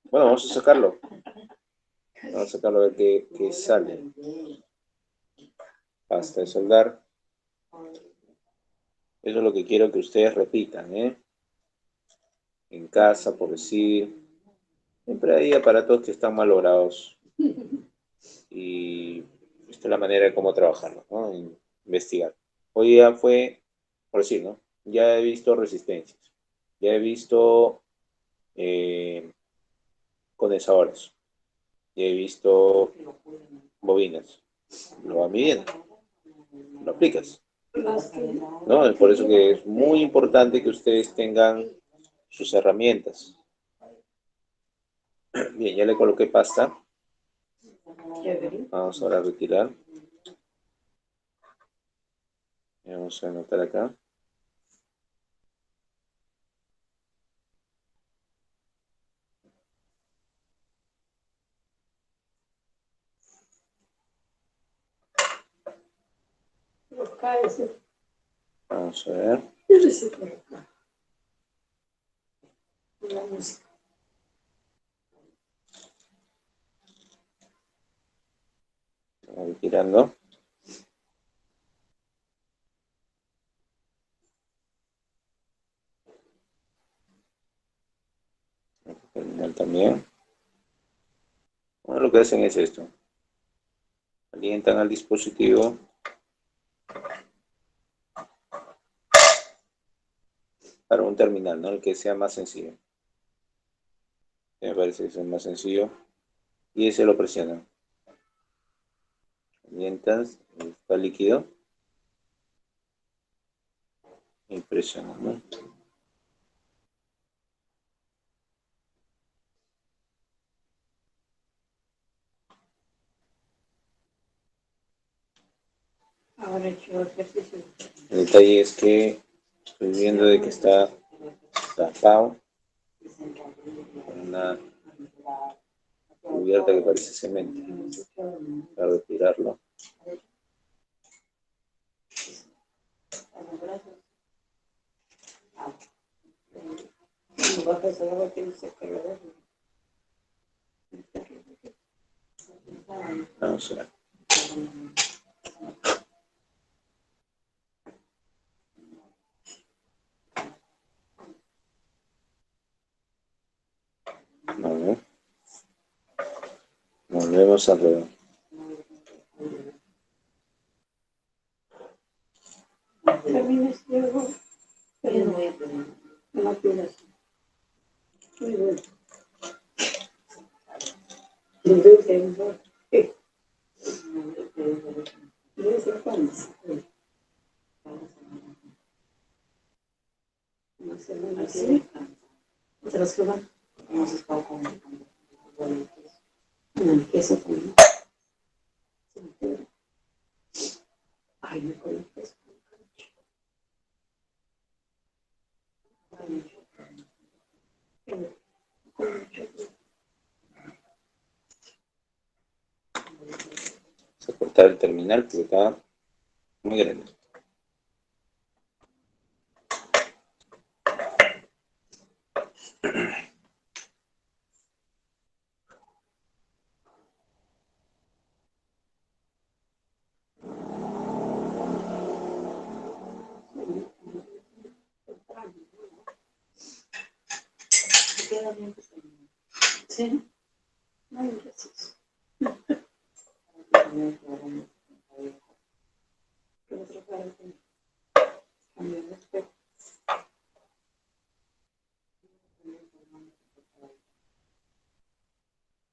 Bueno, vamos a sacarlo. Vamos a sacarlo a ver qué sale. Basta de soldar. Eso es lo que quiero que ustedes repitan, ¿eh? En casa, por decir. Siempre hay aparatos que están malogrados. Y esta es la manera de cómo trabajarlo, ¿no? Investigar. Hoy ya fue, por decir, ¿no? Ya he visto resistencias. Ya he visto condensadores. Ya he visto bobinas. Lo va midiendo. Lo aplicas. ¿No? Es por eso que es muy importante que ustedes tengan sus herramientas. Bien, ya le coloqué pasta. Vamos ahora a retirar. Vamos a anotar acá. Vamos a ver. Vamos retirando. Terminal también. Bueno, lo que hacen es esto. Alientan al dispositivo. Para un terminal, ¿no? El que sea más sencillo. Me parece que es el más sencillo. Y ese lo presionan. Alientan, está líquido. Y presionan, ¿no?
Ahora he hecho ejercicio.
El detalle es que estoy viendo de que está tapado con una cubierta que parece cemento. Para retirarlo. Vamos a ver. Vale. Volvemos alrededor.
Terminas luego, pero no voy a poner. No tienes. Muy bueno. Así. Otras que van. Hemos estado con el queso también. Ay, me con el queso.
Vamos a cortar el terminal porque está muy grande.
Sí. Ay, gracias.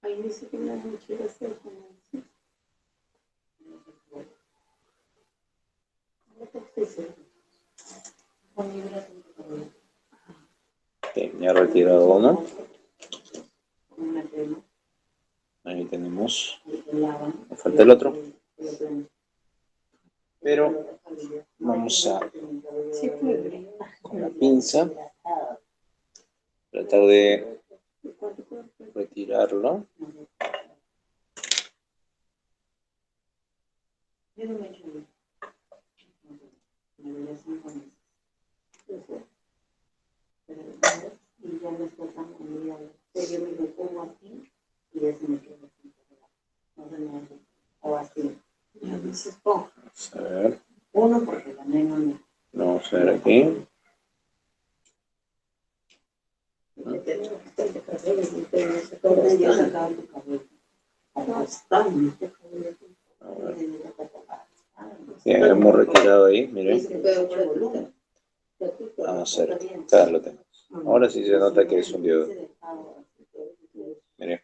Ahí dice que la noche va a ser como así.
Ok, ya he retirado uno. Ahí tenemos. Me falta el otro. Pero vamos a, con la pinza, tratar de retirarlo.
Y ya no está tan olvidado. Yo me lo pongo aquí y ya se me queda así. No se me hace. O así. Y a veces pongo.
Vamos a ver.
Uno porque la nena me...
Vamos a ver aquí.
Yo tengo que estar de cabello y tengo que todo ya sacado tu cabello. Bastante cabello.
A ver. Ya hemos retirado ahí, miren. Vamos a ver, acá lo tenemos. Ahora sí se nota que es un diodo. Miren.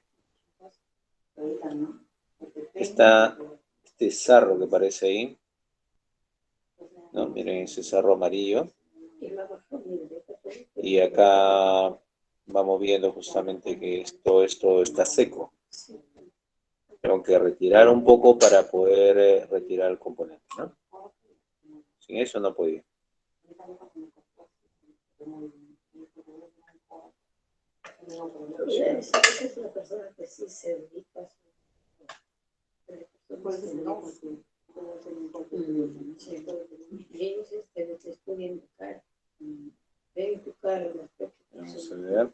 Está este sarro que aparece ahí. ¿No? Miren ese sarro amarillo. Y acá vamos viendo justamente que esto está seco. Tengo que retirar un poco para poder retirar el componente, ¿no? Sin eso no podía.
Es una persona que sí se dedica. Ellos estudian tu cara. Ven tu cara.
Vamos a ver.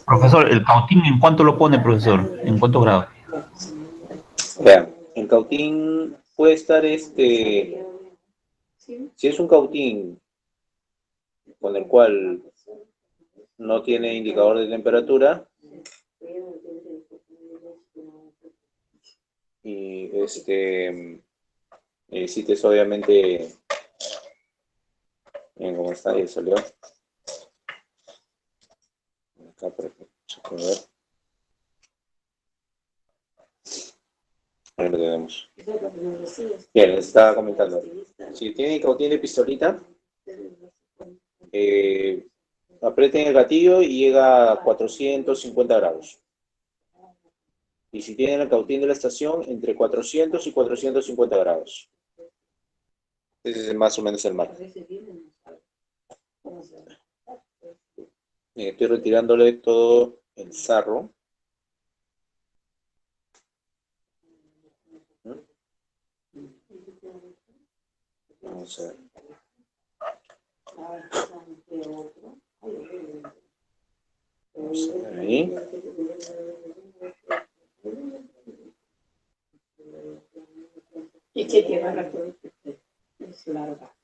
Profesor, ¿el cautín en cuánto lo pone, profesor? ¿En cuántos grados?
Vean, en cautín puede estar si es un cautín con el cual no tiene indicador de temperatura y necesites obviamente, miren cómo está, ahí salió. Acá por ejemplo, a ver. Ahí lo tenemos. Bien, les estaba comentando. Si tiene cautín de pistolita, aprieten el gatillo y llega a 450 grados. Y si tienen el cautín de la estación, entre 400 y 450 grados. Ese es más o menos el margen. Estoy retirándole todo el sarro. Vamos a ver. Vamos a ver ahí.
Y que lleva la que es larga.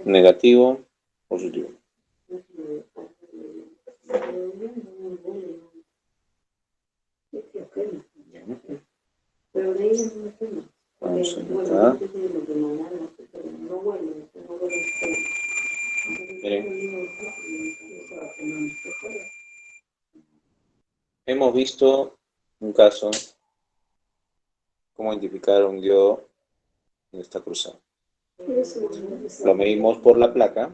Negativo, positivo. Vamos a acá. Miren. Hemos visto un caso, cómo identificar un diodo que está cruzado. Lo medimos por la placa.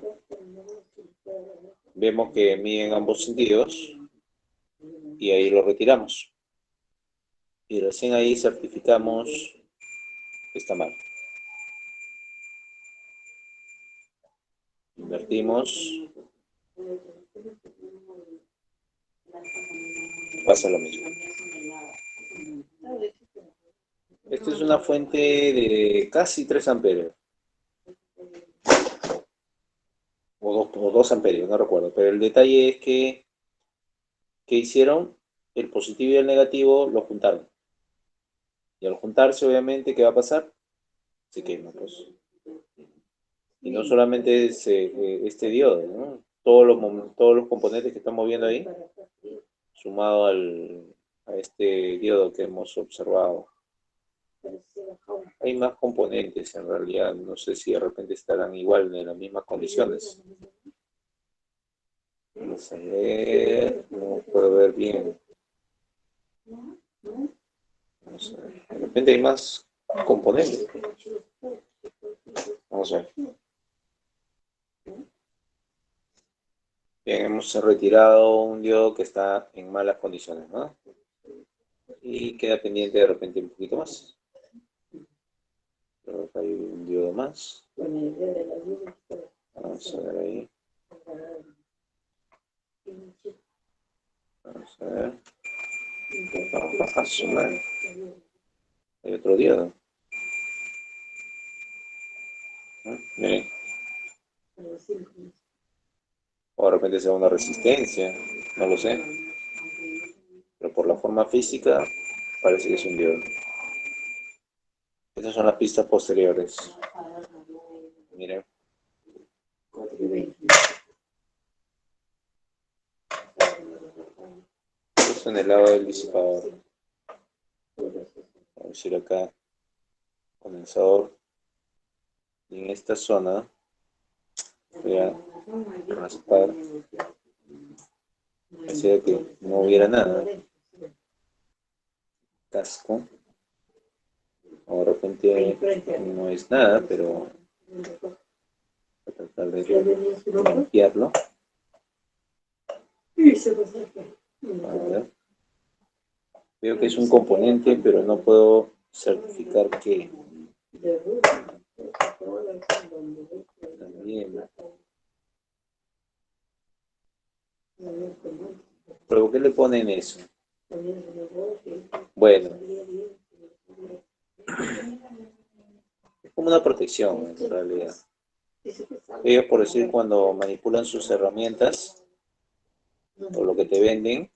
Vemos que mide en ambos sentidos y ahí lo retiramos. Y recién ahí certificamos que está mal. Invertimos. Pasa lo mismo. Esta es una fuente de casi 3 amperios. O 2 amperios, no recuerdo. Pero el detalle es que hicieron el positivo y el negativo, lo juntaron. Y al juntarse, obviamente, ¿qué va a pasar? Se quema, pues. Y no solamente es este diodo, ¿no? Todos los componentes que estamos viendo ahí, sumado a este diodo que hemos observado. Hay más componentes en realidad, no sé si de repente estarán igual en las mismas condiciones. Vamos a ver, no puedo ver bien. Vamos a ver. De repente hay más componentes. Vamos a ver. Bien, hemos retirado un diodo que está en malas condiciones, ¿no? Y queda pendiente de repente un poquito más. Creo que hay un diodo más. Vamos a ver ahí. Vamos a ver. Vamos a sumar. Hay otro diodo. Miren. O de repente sea una resistencia. No lo sé. Pero por la forma física parece que es un diodo. Estas son las pistas posteriores. Miren. Esto en el lado del disipador. Vamos a ir acá. Condensador. Y en esta zona voy a raspar. Hacía que no hubiera nada. Casco. O de repente no es nada, pero voy a tratar de limpiarlo. A ver. Veo que es un componente, pero no puedo certificar que. También. ¿Pero por qué le ponen eso? Bueno. Es como una protección, en realidad. Ellos, por decir, cuando manipulan sus herramientas, o lo que te venden,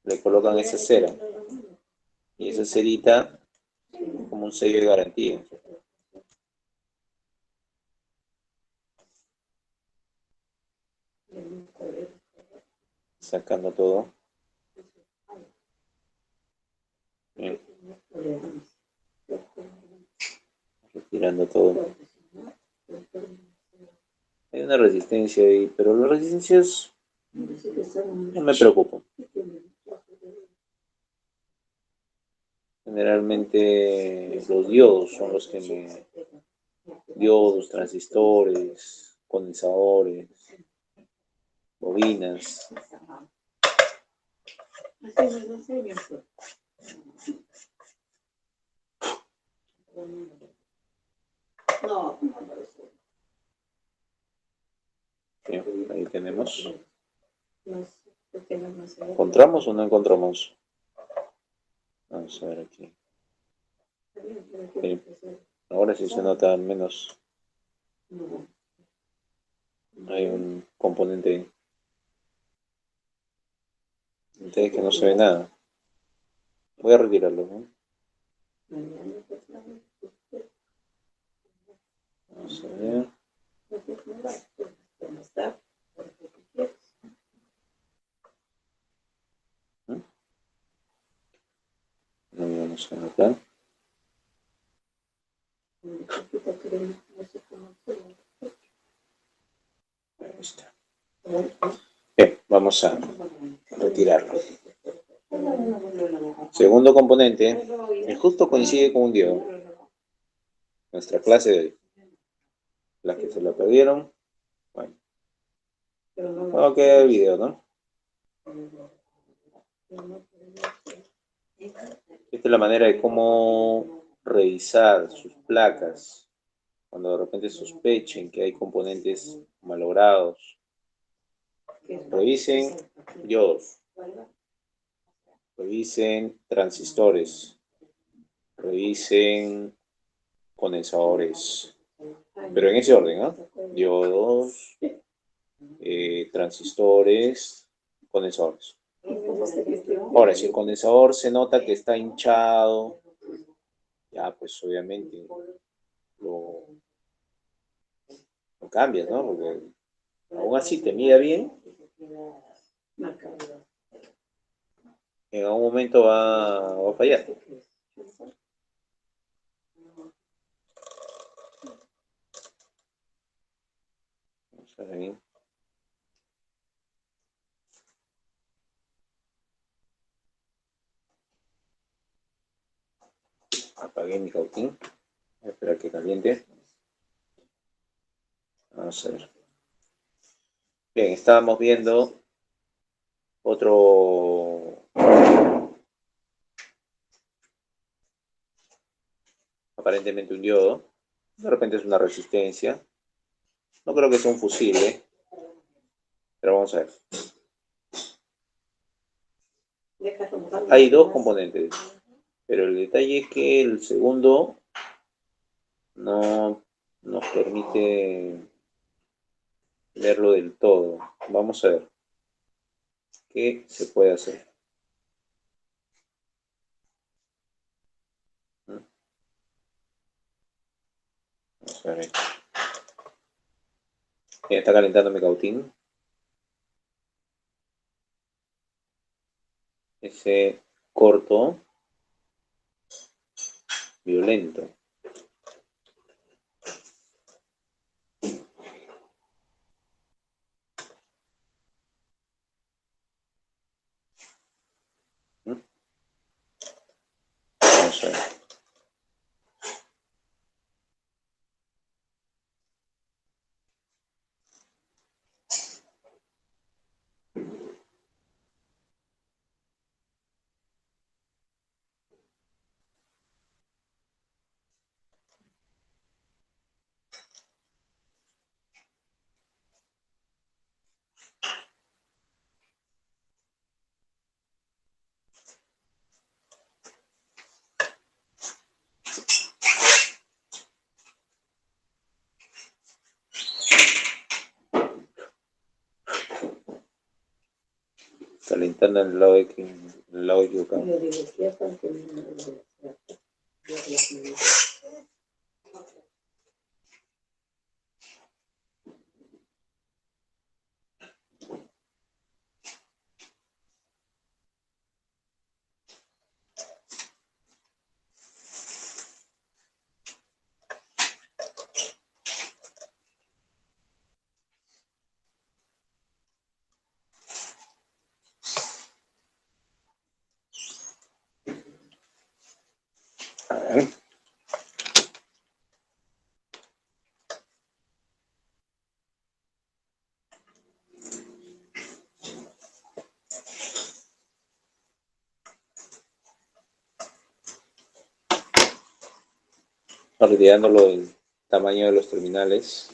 le colocan esa cera. Y esa cerita es como un sello de garantía. Sacando todo. Bien. Retirando todo. Hay una resistencia ahí, pero las resistencias no me preocupan. Generalmente los diodos son los que me... Diodos, transistores, condensadores, bobinas. Bien, ahí tenemos. ¿Encontramos o no encontramos? Vamos a ver aquí. Sí. Ahora sí se nota al menos. Hay un componente ahí. Entonces que no se ve nada. Voy a retirarlo, ¿no? Vamos a ver. No vamos a notar. Ahí está. Bien, vamos a retirarlo. Segundo componente, el justo coincide con un diodo. Nuestra clase de hoy. Las que se la perdieron, bueno. No queda el video, ¿no? Esta es la manera de cómo revisar sus placas cuando de repente sospechen que hay componentes malogrados. Revisen diodos, Revisen transistores. Revisen condensadores. Pero en ese orden, ¿ah? Diodos, transistores, condensadores. Ahora, si el condensador se nota que está hinchado, ya pues obviamente lo cambias, ¿no? Porque aún así te mida bien, en algún momento va a fallar. Vamos a ver. Apagué mi cautín. Voy a esperar que caliente. Vamos a ver. Bien, estábamos viendo otro aparentemente un diodo. De repente es una resistencia. No creo que sea un fusible, pero vamos a ver. Hay dos componentes, pero el detalle es que el segundo no nos permite verlo del todo. Vamos a ver qué se puede hacer. Vamos a ver. Ya está calentando mi cautín. Ese corto violento. Vamos a ver. Calentando en el lado equivocado. A ver. Olvidándolo del tamaño de los terminales.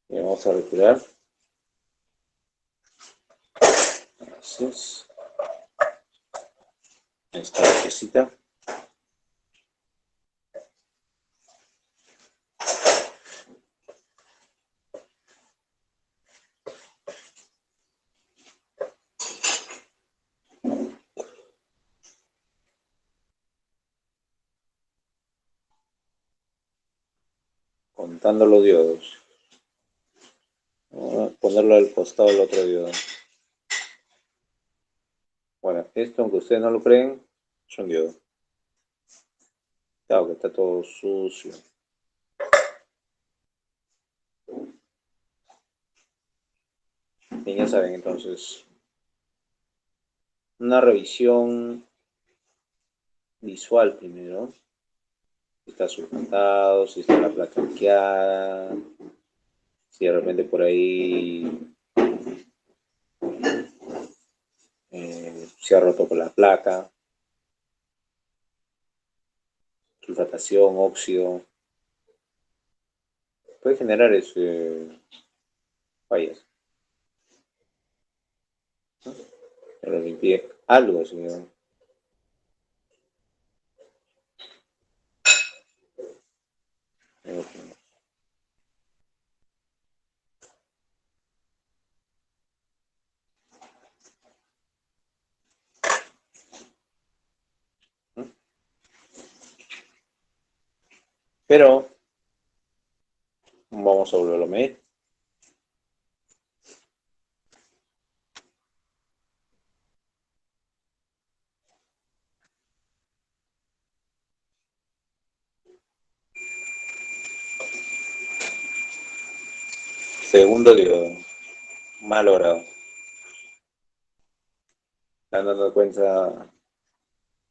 Y vamos a retirar. Así es. Esta piecita. Contando los diodos. Vamos a ponerlo al costado del otro diodo. Bueno, esto, aunque ustedes no lo creen, es un diodo. Claro que está todo sucio. Y ya saben, entonces, una revisión visual primero. Si está sulfatado, si está la placa blanqueada, si de repente por ahí se ha roto con la placa, sulfatación, óxido, puede generar fallas. ¿No? Pero lo impide algo, señor. Pero vamos a volverlo a medir. Segundo diodo, mal logrado. Están dando cuenta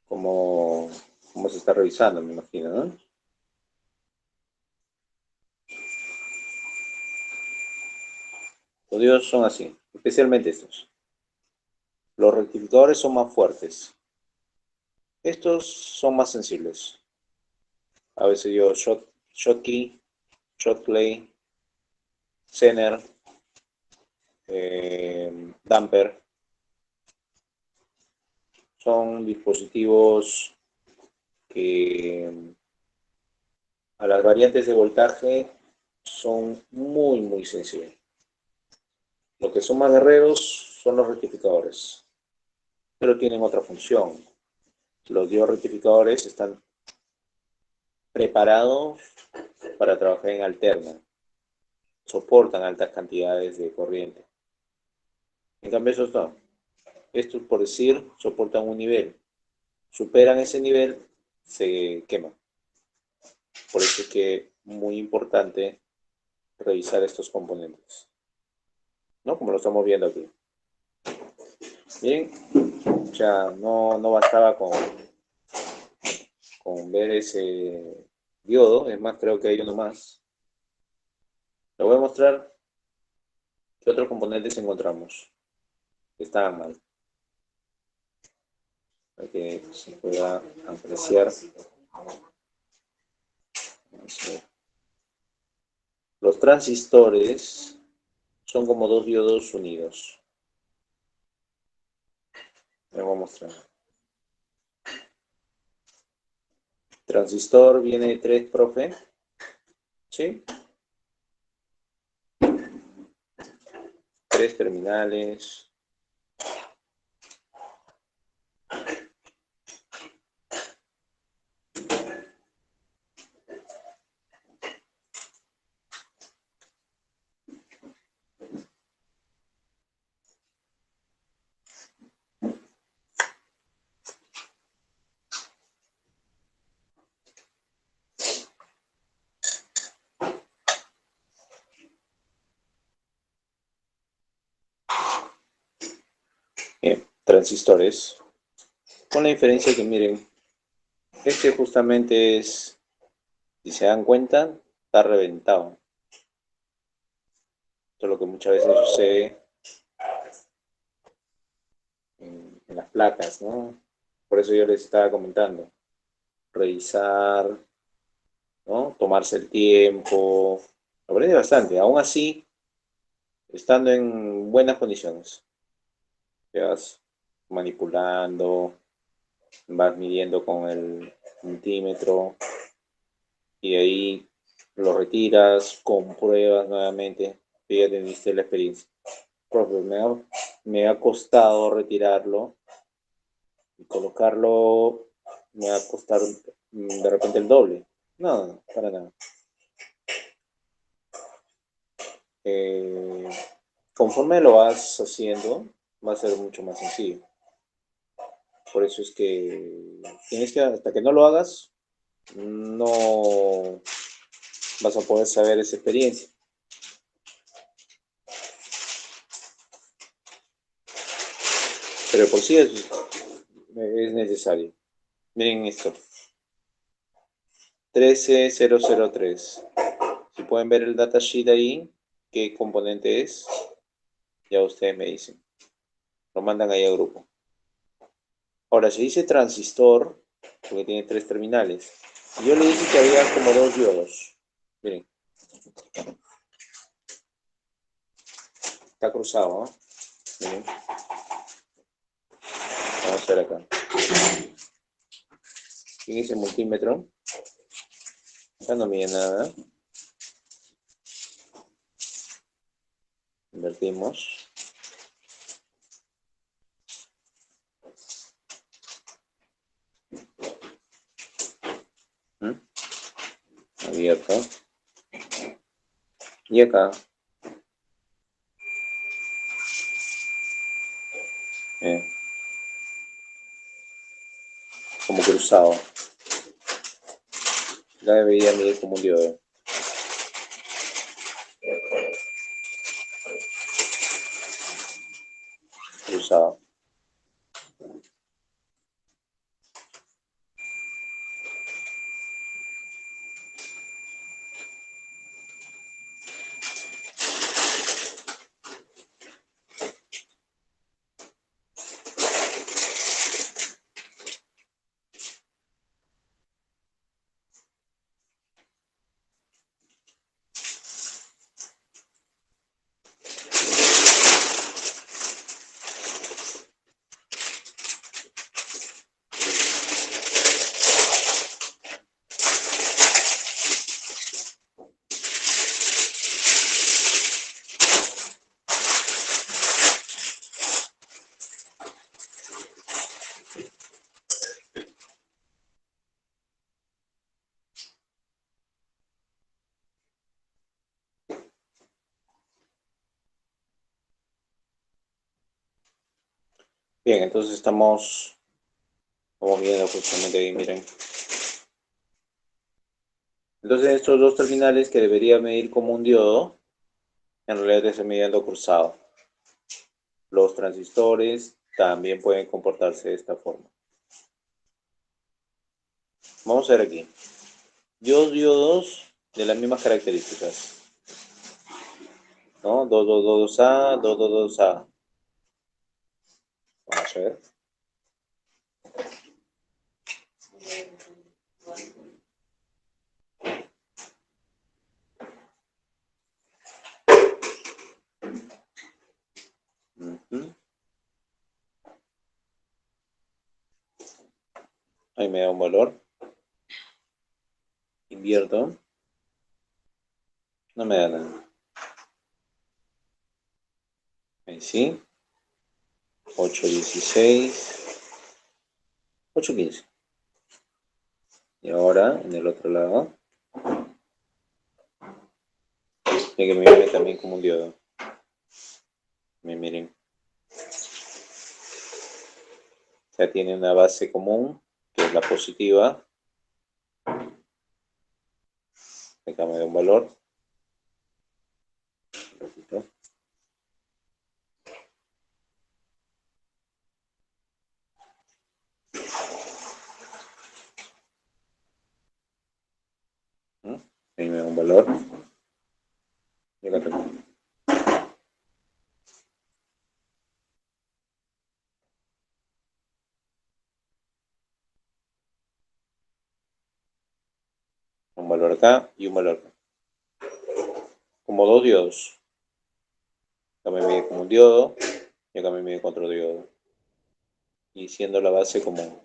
cómo se está revisando, me imagino, ¿no? Los diodos son así, especialmente estos. Los rectificadores son más fuertes. Estos son más sensibles. A veces yo Schottky, Shotplay, Zener, Damper. Son dispositivos que a las variantes de voltaje son muy sensibles. Los que son más guerreros son los rectificadores, pero tienen otra función. Los diodos rectificadores están preparados para trabajar en alterna. Soportan altas cantidades de corriente. En cambio, esos no. Estos, por decir, soportan un nivel. Superan ese nivel, se queman. Por eso es que es muy importante revisar estos componentes, ¿no? Como lo estamos viendo aquí. Bien, ya no bastaba con ver ese diodo, es más, creo que hay uno más. Le voy a mostrar qué otros componentes encontramos que estaban mal, para que se pueda apreciar. Los transistores son como dos diodos unidos. Les voy a mostrar. Transistor viene de 3, profe. ¿Sí? 3 terminales. Transistores. Con la diferencia que miren, este justamente es, si se dan cuenta, está reventado. Esto es lo que muchas veces sucede en las placas, ¿no? Por eso yo les estaba comentando. Revisar, ¿no? Tomarse el tiempo. Aprende bastante. Aún así, estando en buenas condiciones. Te vas manipulando, vas midiendo con el centímetro y ahí lo retiras, compruebas nuevamente, ya teniste la experiencia. Profe, me ha costado retirarlo y colocarlo, me va a costar de repente el doble. No, para nada. conforme lo vas haciendo, va a ser mucho más sencillo. Por eso es que tienes que, hasta que no lo hagas, no vas a poder saber esa experiencia. Pero por sí es necesario. Miren esto. 13003. Si pueden ver el datasheet ahí, qué componente es, ya ustedes me dicen. Lo mandan ahí al grupo. Ahora, si dice transistor, porque tiene 3 terminales. Y yo le dije que había como 2 diodos. Miren. Está cruzado, ¿no? Miren. Vamos a ver acá. ¿Quién es el multímetro? Acá no mide nada. Invertimos. Abierto. Y acá. Como cruzado. Ya debería medir como un diodo. Cruzado. Bien, entonces estamos viendo justamente ahí, miren. Entonces estos dos terminales que debería medir como un diodo, en realidad están midiendo cruzado. Los transistores también pueden comportarse de esta forma. Vamos a ver aquí. Dos diodos de las mismas características. ¿No? 222A, 222A. Vamos a ver. Ahí me da un valor. Invierto. No me da nada. Ahí sí. 816. 815. Y ahora, en el otro lado. Tiene que me viene también como un diodo. Miren. Ya tiene una base común, que es la positiva. Acá me da un valor. Un poquito. Ahí me da un valor. Y acá también. Un valor acá y un valor acá. Como dos diodos. Acá me mide como un diodo y acá me mide con otro diodo. Y siendo la base común.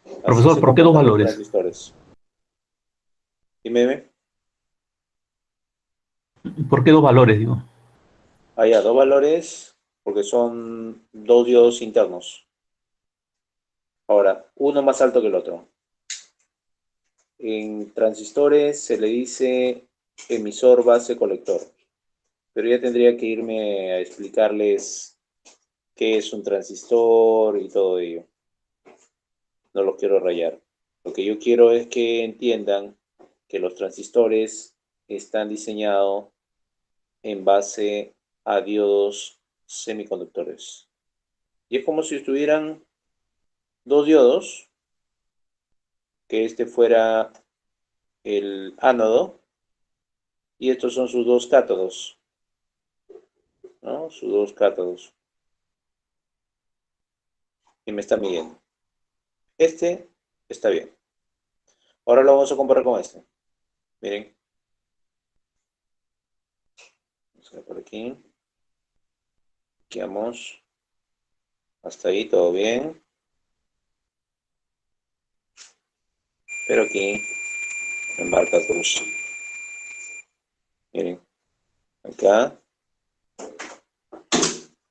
Así
Profesor,
se
¿por qué dos
comportan los
valores?
transistores. Dime.
¿Por qué dos valores, digo?
Hay dos valores porque son dos diodos internos. Ahora, uno más alto que el otro. En transistores se le dice emisor, base, colector. Pero ya tendría que irme a explicarles qué es un transistor y todo ello. No lo quiero rayar. Lo que yo quiero es que entiendan que los transistores están diseñados en base a diodos semiconductores. Y es como si estuvieran dos diodos, que este fuera el ánodo, y estos son sus dos cátodos, ¿no? Sus dos cátodos. Y me está midiendo. Este está bien. Ahora lo vamos a comparar con este. Miren. Vamos a ver por aquí. Aquí vamos. Hasta ahí todo bien. Pero aquí me marca cruz. Miren. Acá.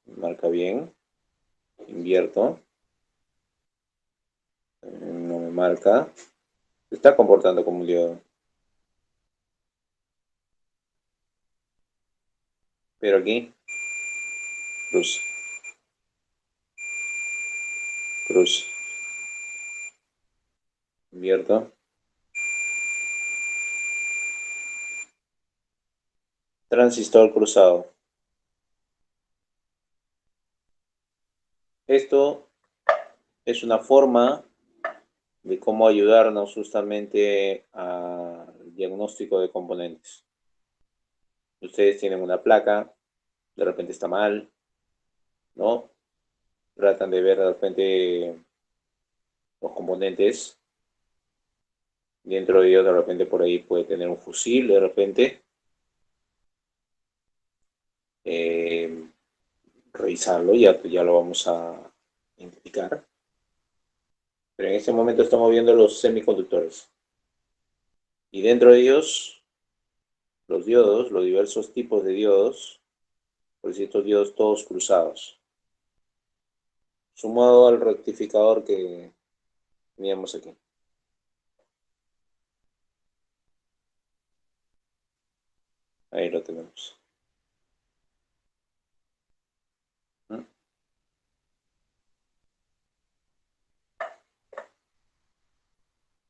Me marca bien. Invierto. No me marca. Se está comportando como un diodo. Pero aquí. Cruz. Cruz. Invierto. Transistor cruzado. Esto es una forma de cómo ayudarnos justamente al diagnóstico de componentes. Ustedes tienen una placa, de repente está mal, ¿no? Tratan de ver de repente los componentes. Dentro de ellos de repente por ahí puede tener un fusil, de repente. Revisarlo, ya lo vamos a identificar. Pero en este momento estamos viendo los semiconductores. Y dentro de ellos, los diodos, los diversos tipos de diodos, por decir estos diodos todos cruzados. Sumado al rectificador que teníamos aquí. Ahí lo tenemos.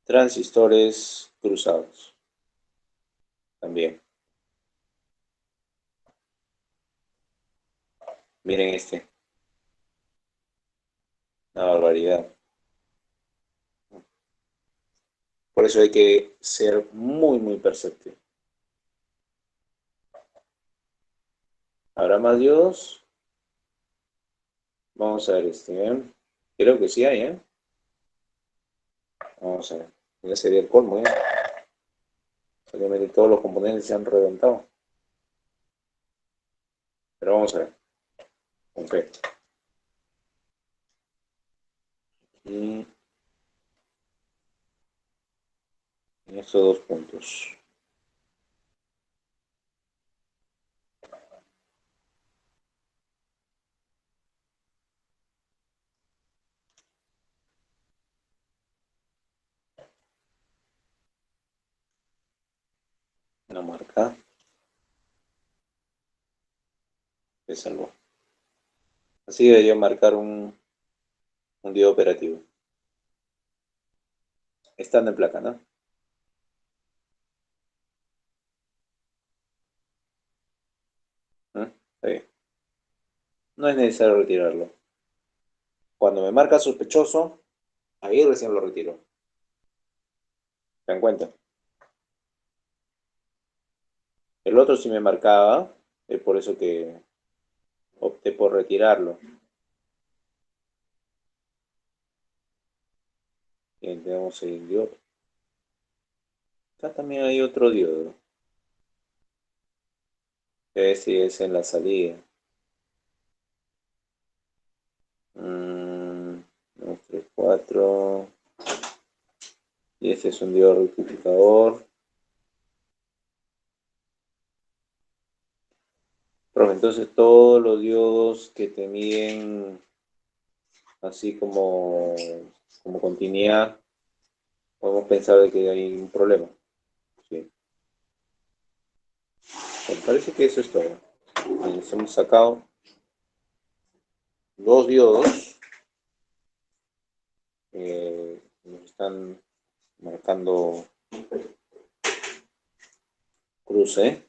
Transistores cruzados. También. Miren este. Una barbaridad. Por eso hay que ser muy, muy perceptivo. ¿Habrá más diodos? Vamos a ver este. Creo que sí hay, ¿eh? Vamos a ver. Ya sería el colmo, ¿eh? Obviamente todos los componentes se han reventado. Pero vamos a ver. Con fe. Y en estos dos puntos. Una marca. Se salvó. Así debería marcar un diodo operativo. Estando en placa, ¿no? Está bien. No es necesario retirarlo. Cuando me marca sospechoso, ahí recién lo retiro. ¿Se dan cuenta? El otro sí me marcaba, es por eso que opté por retirarlo. Bien, tenemos el diodo. Acá también hay otro diodo. Ese es en la salida. 2, 3, 4. Y este es un diodo rectificador. Profe, entonces todos los diodos que te miden así como continuidad, podemos pensar de que hay un problema. Sí. Bueno, parece que eso es todo. Nos hemos sacado dos diodos. Nos están marcando cruce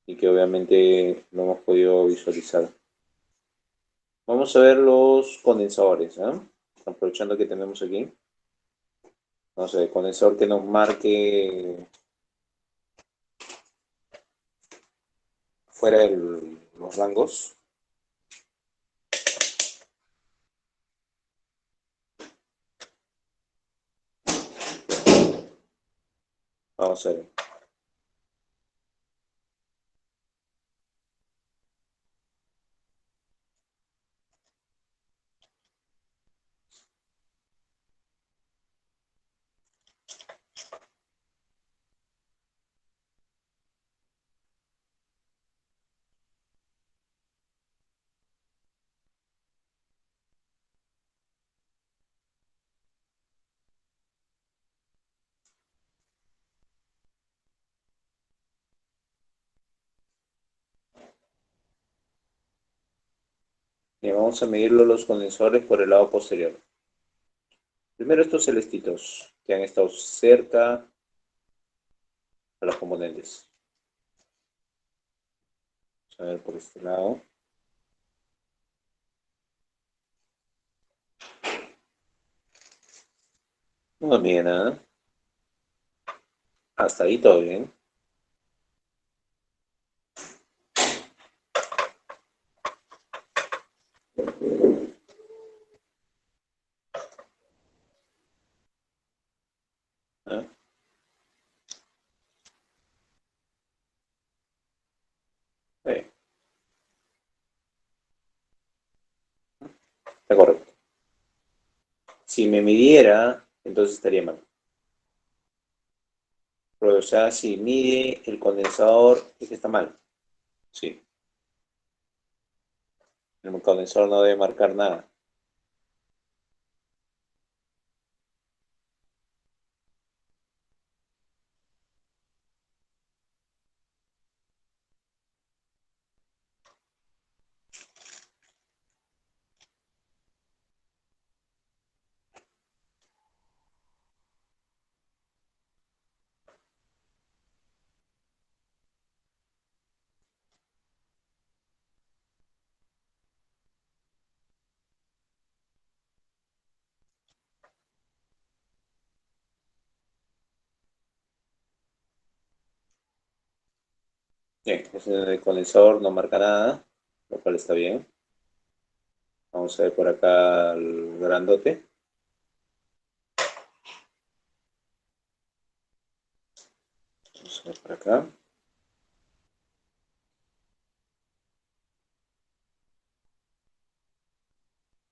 y que obviamente no hemos podido visualizar. Vamos a ver los condensadores, ¿eh? Aprovechando que tenemos aquí. No sé, condensador que nos marque fuera de los rangos. Vamos a ver. Bien, vamos a medirlo los condensadores por el lado posterior. Primero estos celestitos que han estado cerca a los componentes. Vamos a ver por este lado. Muy bien, ¿eh? Hasta ahí todo bien. ¿Eh? Está correcto. Si me midiera, entonces estaría mal. Pero, o sea, si mide el condensador, es que está mal. Sí. El condensador no debe marcar nada. Bien, el condensador no marca nada, lo cual está bien. Vamos a ver por acá el grandote. Vamos a ver por acá.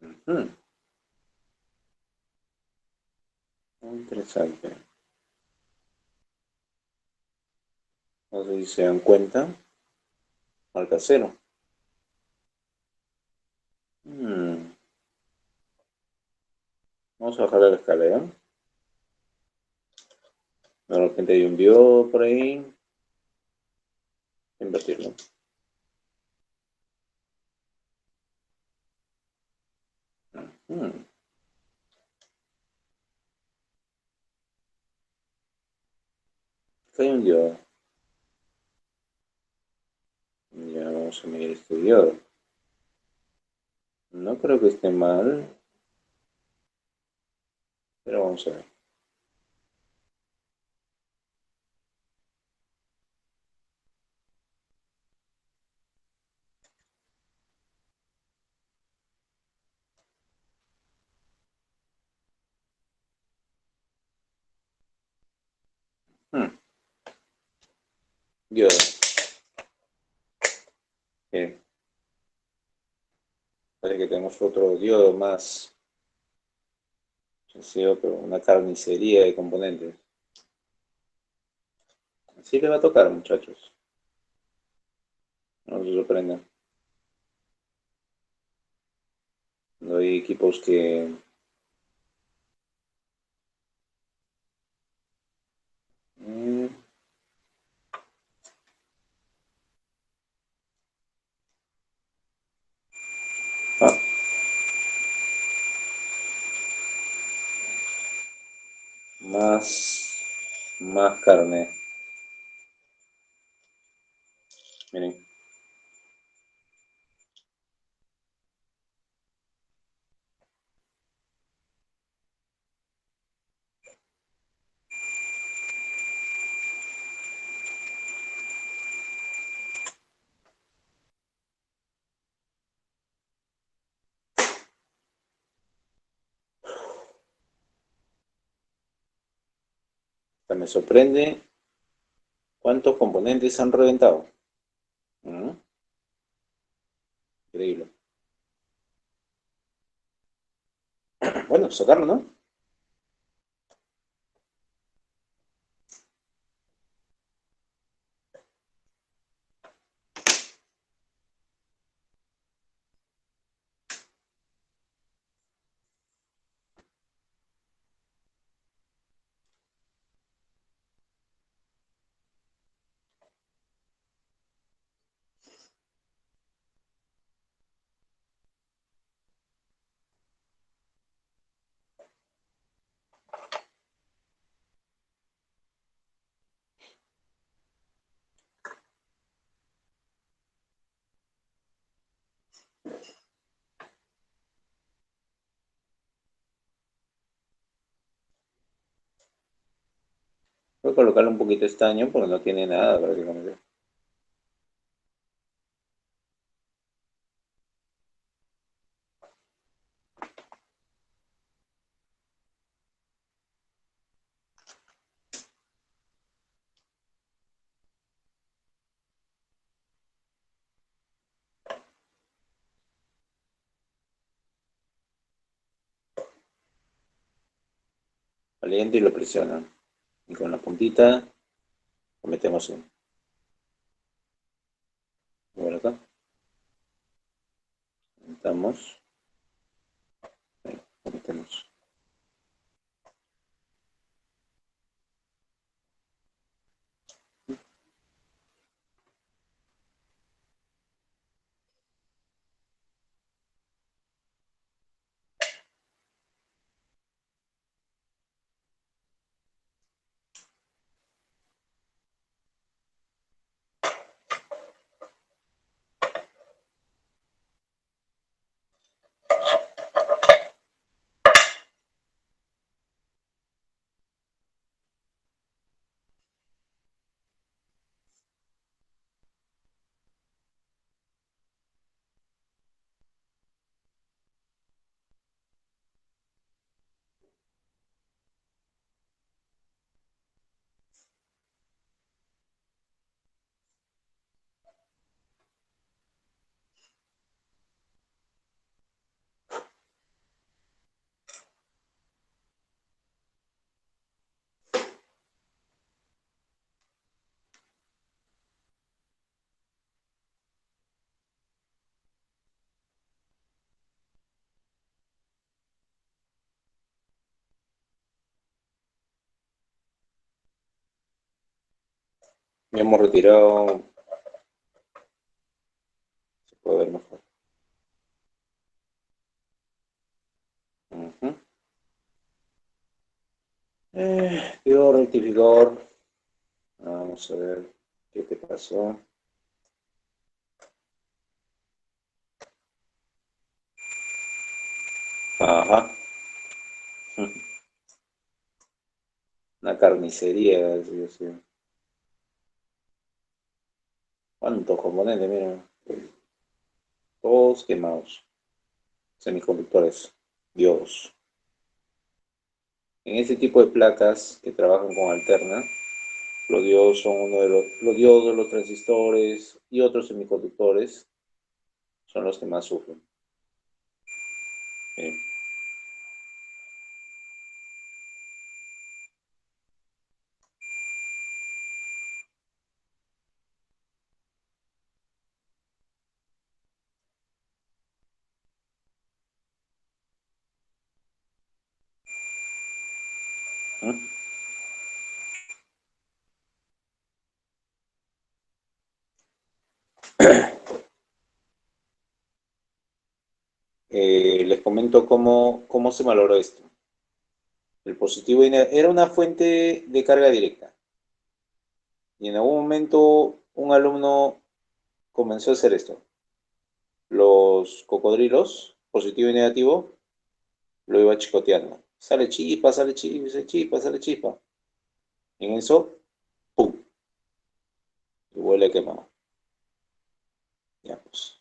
Ujú. Muy interesante. No sé si se dan cuenta. Marca cero. Vamos a bajar la escalera. De repente hay un diodo por ahí. Invertirlo. Acá hay un diodo. Ya vamos a medir este diodo. No creo que esté mal. Pero vamos a ver. Hmm, Diodo. Bien. Parece que tenemos otro diodo más sencillo, pero una carnicería de componentes. Así le va a tocar, muchachos. No se sorprendan. No hay equipos que... más carne. Miren. Me sorprende cuántos componentes han reventado. Increíble. Bueno, sacarlo, ¿no? Voy a colocarle un poquito de estaño porque no tiene nada prácticamente. Caliente y lo presiona. Y con la puntita lo metemos en. Por acá. Metamos. Ahí, lo metemos. Ya hemos retirado. Se puede ver mejor. Quedó rectificador. Vamos a ver qué te pasó. Ajá. Una carnicería, sí, sí. ¿Cuántos componentes? Miren. Todos quemados. Semiconductores. Dios. En ese tipo de placas que trabajan con alterna, los diodos son los diodos, los transistores y otros semiconductores son los que más sufren. Miren. Les comento cómo se valoró esto. El positivo era una fuente de carga directa. Y en algún momento un alumno comenzó a hacer esto. Los cocodrilos, positivo y negativo, lo iba chicoteando. Sale chispa, sale chispa, sale chispa, sale chispa. Y en eso, ¡pum! Y huele quemado. Ya, pues.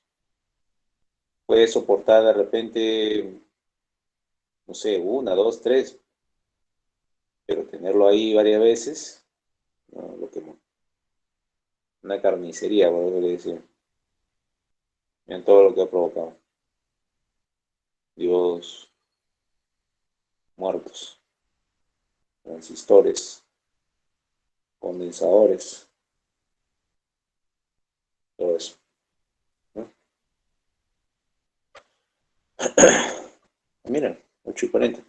Puede soportar de repente, no sé, una, dos, tres, pero tenerlo ahí varias veces, no, lo quemó. Una carnicería, por eso le decía. En todo lo que ha provocado. Dios, muertos, transistores, condensadores, todo eso, ¿no? Miren, 8:40.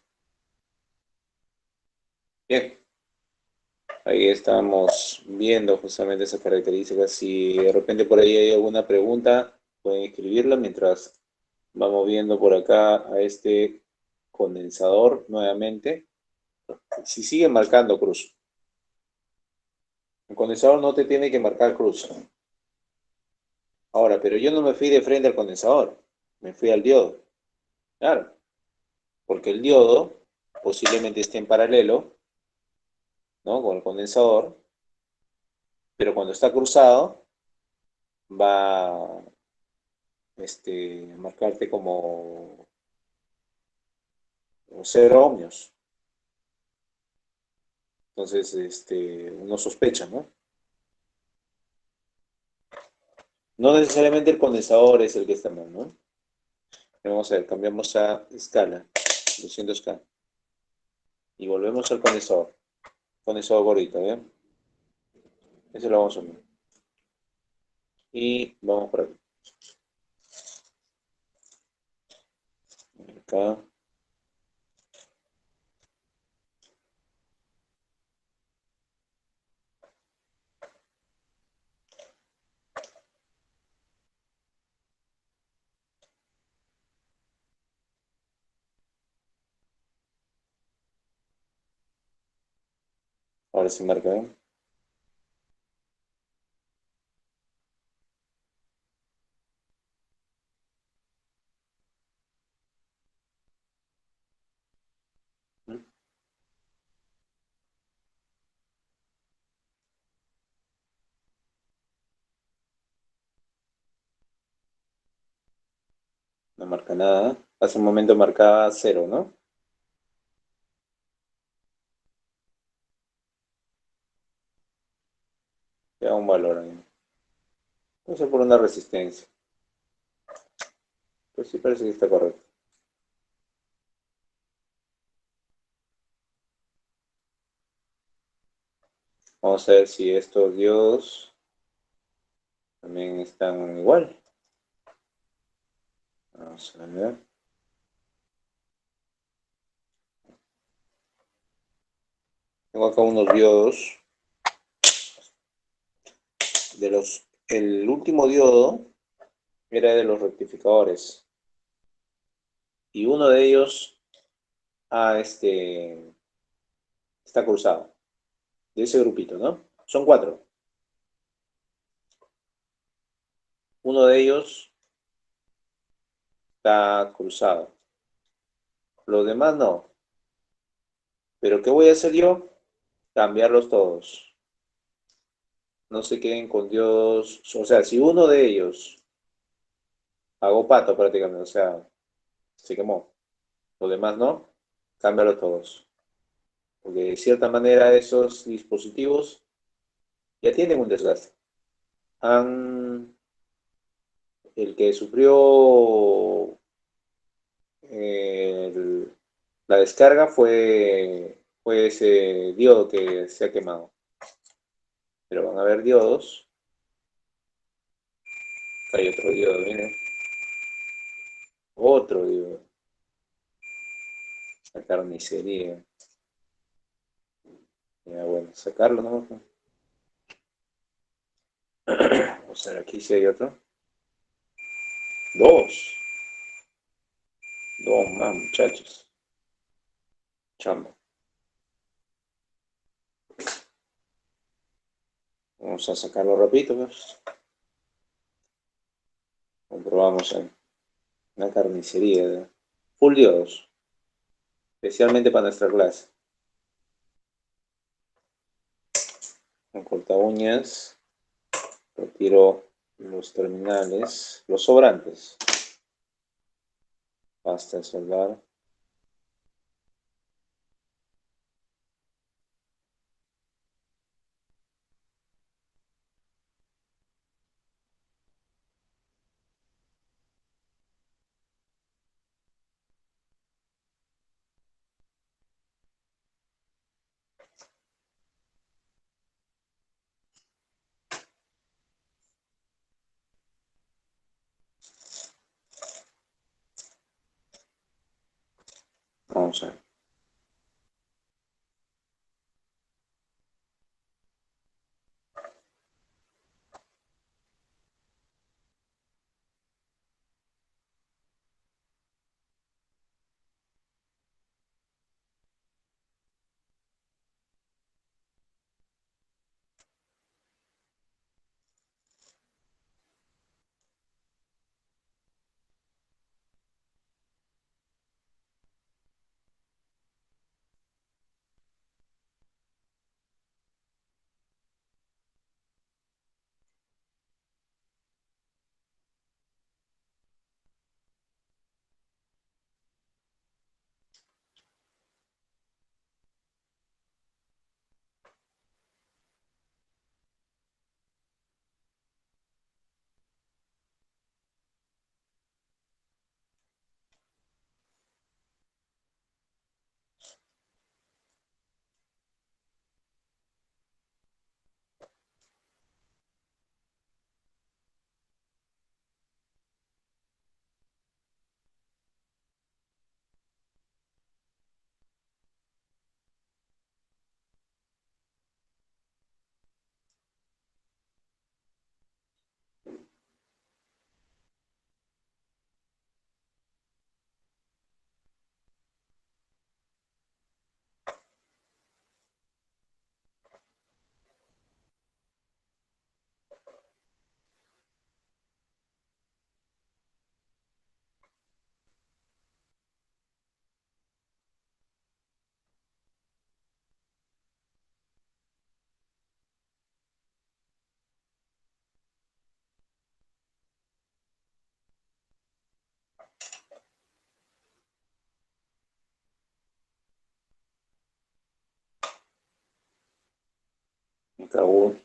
Bien, ahí estamos viendo justamente esas características. Si de repente por ahí hay alguna pregunta, pueden escribirla mientras vamos viendo por acá a este condensador nuevamente. Si sigue marcando cruz. El condensador no te tiene que marcar cruz. Ahora, pero yo no me fui de frente al condensador, me fui al diodo. Claro, porque el diodo posiblemente esté en paralelo, ¿no? Con el condensador, pero cuando está cruzado va a marcarte como 0 ohmios. Entonces, uno sospecha, ¿no? No necesariamente el condensador es el que está mal, ¿no? Vamos a ver, cambiamos a escala, 200K. Y volvemos al condensador. Condensador gordito, ¿bien? Ese lo vamos a unir. Y vamos por aquí. Acá. Ahora sí marca, ¿bien? No marca nada. Hace un momento marcaba 0, ¿no? Ya un valor ahí. Vamos a por una resistencia. Pues sí parece que está correcto. Vamos a ver si estos diodos también están igual. Vamos a ver. Tengo acá unos diodos. El último diodo era de los rectificadores. Y uno de ellos está cruzado. De ese grupito, ¿no? Son 4. Uno de ellos está cruzado. Los demás no. Pero ¿qué voy a hacer yo? Cambiarlos todos. No se queden con Dios. O sea, si uno de ellos hago pato prácticamente, o sea, se quemó. Los demás no, cámbialos todos. Porque de cierta manera esos dispositivos ya tienen un desgaste. El que sufrió la descarga fue ese diodo que se ha quemado. Pero van a haber diodos. Acá hay otro diodo, miren. Otro diodo. La carnicería. Ya, bueno, sacarlo, ¿no? Vamos a ver aquí si hay otro. Dos. Dos más, muchachos. Chamba. Vamos a sacarlo rapidito, pues. Comprobamos en una carnicería de full diodos, especialmente para nuestra clase. Con corta uñas, retiro los terminales, los sobrantes. Pasta de soldar. Vamos a ver.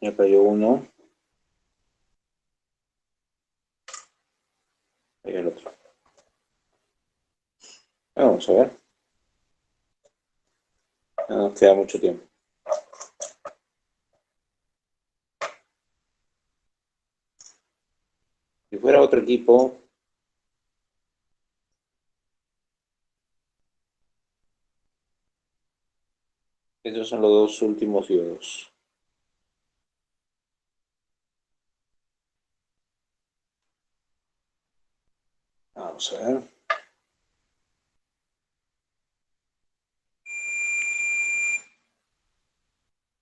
Ya cayó uno. Ahí el otro. Vamos a ver. No nos queda mucho tiempo. Si fuera otro equipo, estos son los dos últimos diodos. Vamos a ver.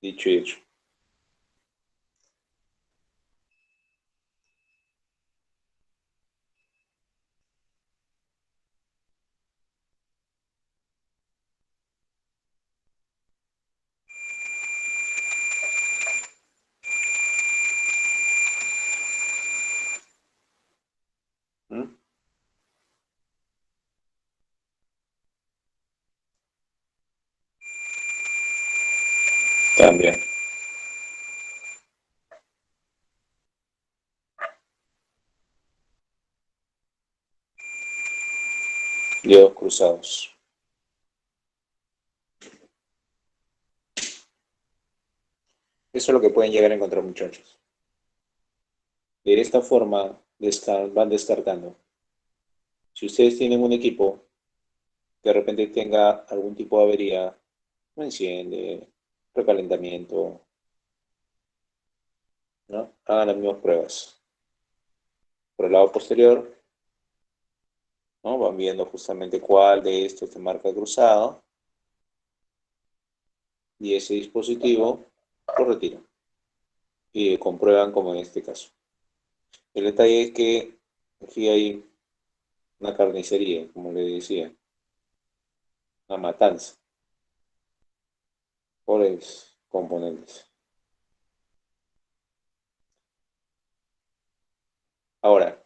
Dicho y hecho. ¿Mm? También. Diodos cruzados. Eso es lo que pueden llegar a encontrar, muchachos. De esta forma van descartando. Si ustedes tienen un equipo que de repente tenga algún tipo de avería, no enciende, recalentamiento, ¿no? Hagan las mismas pruebas. Por el lado posterior, ¿no? Van viendo justamente cuál de estos se marca cruzado y ese dispositivo lo retiran. y comprueban como en este caso. El detalle es que aquí hay una carnicería, como le decía, una matanza, pobres componentes. Ahora,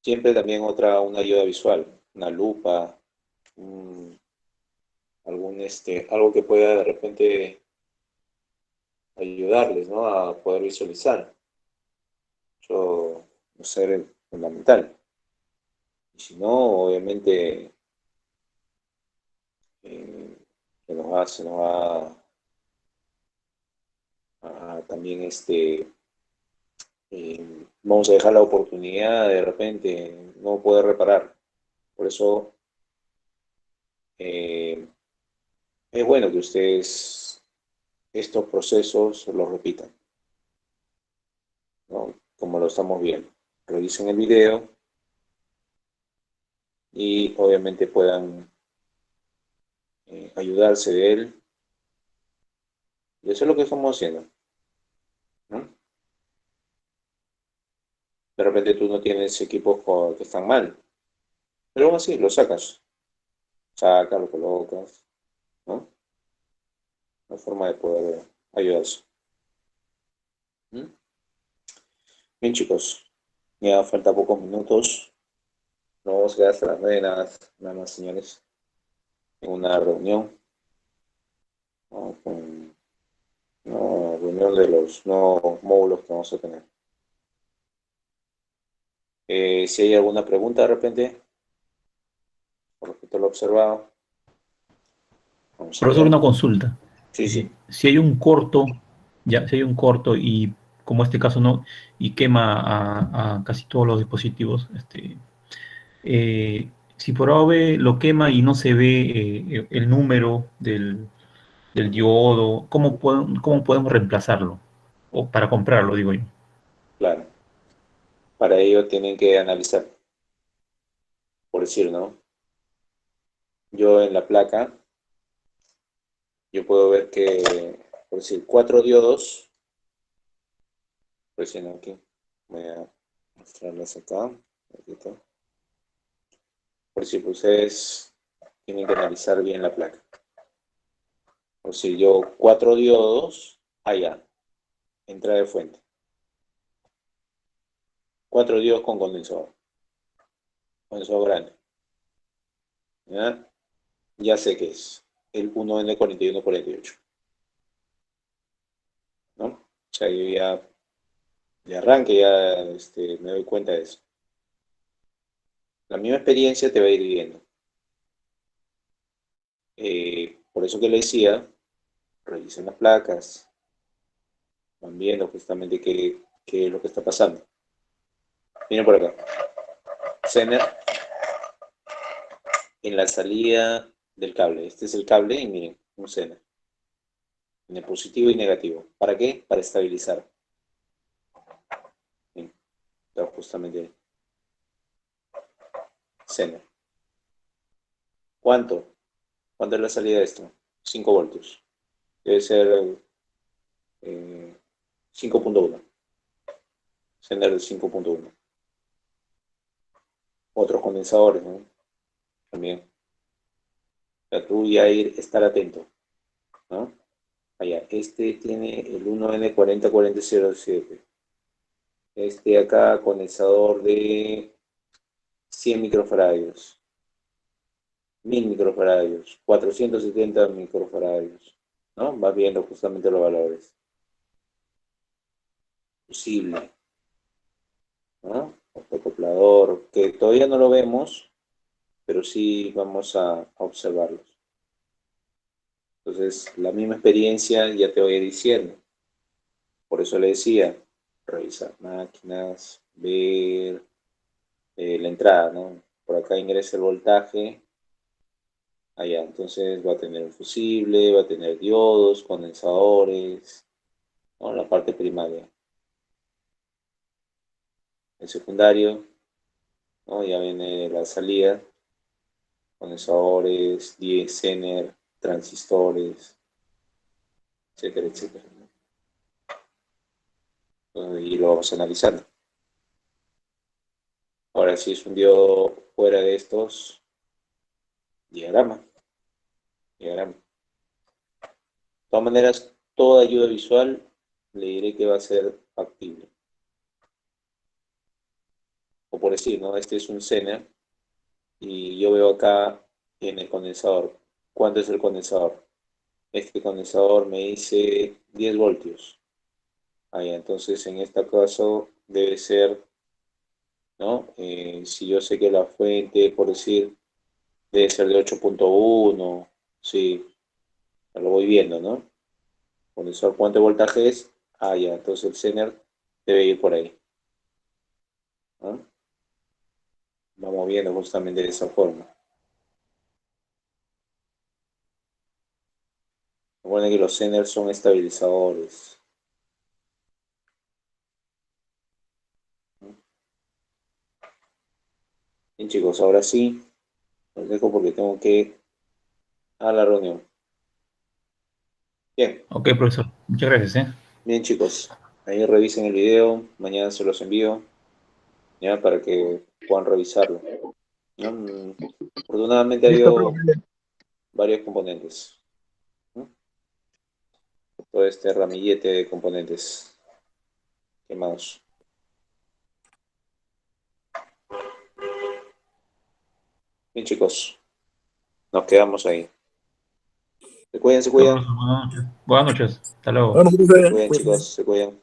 siempre también una ayuda visual, una lupa, un- algo que pueda de repente ayudarles, ¿no? A poder visualizar. Eso va a ser fundamental. Y si no, obviamente, se nos va a también vamos a dejar la oportunidad de repente no poder reparar. Por eso eh, es bueno que ustedes estos procesos los repitan, ¿no? Como lo estamos viendo. Revisen el video y obviamente puedan ayudarse de él. Y eso es lo que estamos haciendo, ¿no? De repente tú no tienes equipos que están mal, pero aún así lo sacas. Sacas, lo colocas, ¿no? Una forma de poder ayudarse. ¿Mm? Bien, chicos, ya falta pocos minutos. Nos vamos a quedar hasta las 9 nada más, señores, en una reunión, ¿no? Una reunión de los nuevos módulos que vamos a tener. Si hay alguna pregunta de repente, por respecto a lo observado, vamos a
Profesor,
ver.
una consulta.
Sí, sí,
Si hay un corto, ya, si hay un corto y como este caso no, y quema a casi todos los dispositivos, si por A o B lo quema y no se ve el número del diodo, cómo podemos reemplazarlo? O para comprarlo, digo yo.
claro. Para ello tienen que analizar, por decir, ¿no? Yo en la placa, yo puedo ver que, por decir, 4 diodos, recién aquí, voy a mostrarlas acá, un poquito. Por decir, ustedes tienen que analizar bien la placa. Por decir, yo 4 diodos, allá, entrada de fuente. 4 diodos con condensador grande. ¿Ya? Ya sé que es el 1N4148, ¿no? O sea, yo ya de arranque ya me doy cuenta de eso. La misma experiencia te va a ir viendo. Por eso que le decía, revisen las placas, van viendo justamente qué es lo que está pasando. Miren por acá. Zener en la salida del cable. Este es el cable y miren, un Zener. Tiene positivo y negativo. ¿Para qué? Para estabilizar. Bien, está justamente ahí. Zener. ¿Cuánto? ¿Cuánto es la salida de esto? 5 voltios. Debe ser 5.1. Zener de 5.1. Otros condensadores, ¿no? También. O sea, tú ya estar atento, ¿no? Allá, este tiene el 1N404007. Este acá, condensador de 100 microfaradios, 1000 microfaradios, 470 microfaradios, ¿no? Vas viendo justamente los valores. Posible, ¿no? Autocoplador, que todavía no lo vemos, pero sí vamos a observarlos. Entonces, la misma experiencia ya te voy diciendo. Por eso le decía, revisar máquinas, ver la entrada, ¿no? Por acá ingresa el voltaje. Allá, entonces va a tener un fusible, va a tener diodos, condensadores, ¿no? La parte primaria. El secundario, ¿no? Ya viene la salida, condensadores, Zener, transistores, etcétera, etcétera, ¿no? y lo vamos analizando. Ahora, si es un diodo fuera de estos, diagrama. De todas maneras, toda ayuda visual le diré que va a ser factible. O por decir, ¿no? Este es un Zener y yo veo acá en el condensador. ¿Cuánto es el condensador? Este condensador me dice 10 voltios. Ya, entonces en este caso debe ser, ¿no? Si yo sé que la fuente, por decir, debe ser de 8.1, sí, lo voy viendo, ¿no? Condensador, ¿cuánto voltaje es? Ya, entonces el Zener debe ir por ahí, ¿no? Vamos viendo justamente de esa forma. Recuerden que los Zener son estabilizadores. Bien, chicos, ahora sí, los dejo porque tengo que ir a la reunión. Bien,
Ok, profesor. Muchas gracias, ¿eh?
bien, chicos. Ahí revisen el video, mañana se los envío, ya, para que puedan revisarlo. ¿No? Afortunadamente ha
Listo,
habido
profe.
varios componentes, ¿no? Todo este ramillete de componentes quemados. Bien, chicos, nos quedamos ahí. Se cuidan, se
Chao,
cuidan.
profesor. Buenas noches. Buenas noches. Hasta luego.
Bueno,
Se
profe,
cuidan,
cuídate.
chicos, se cuidan.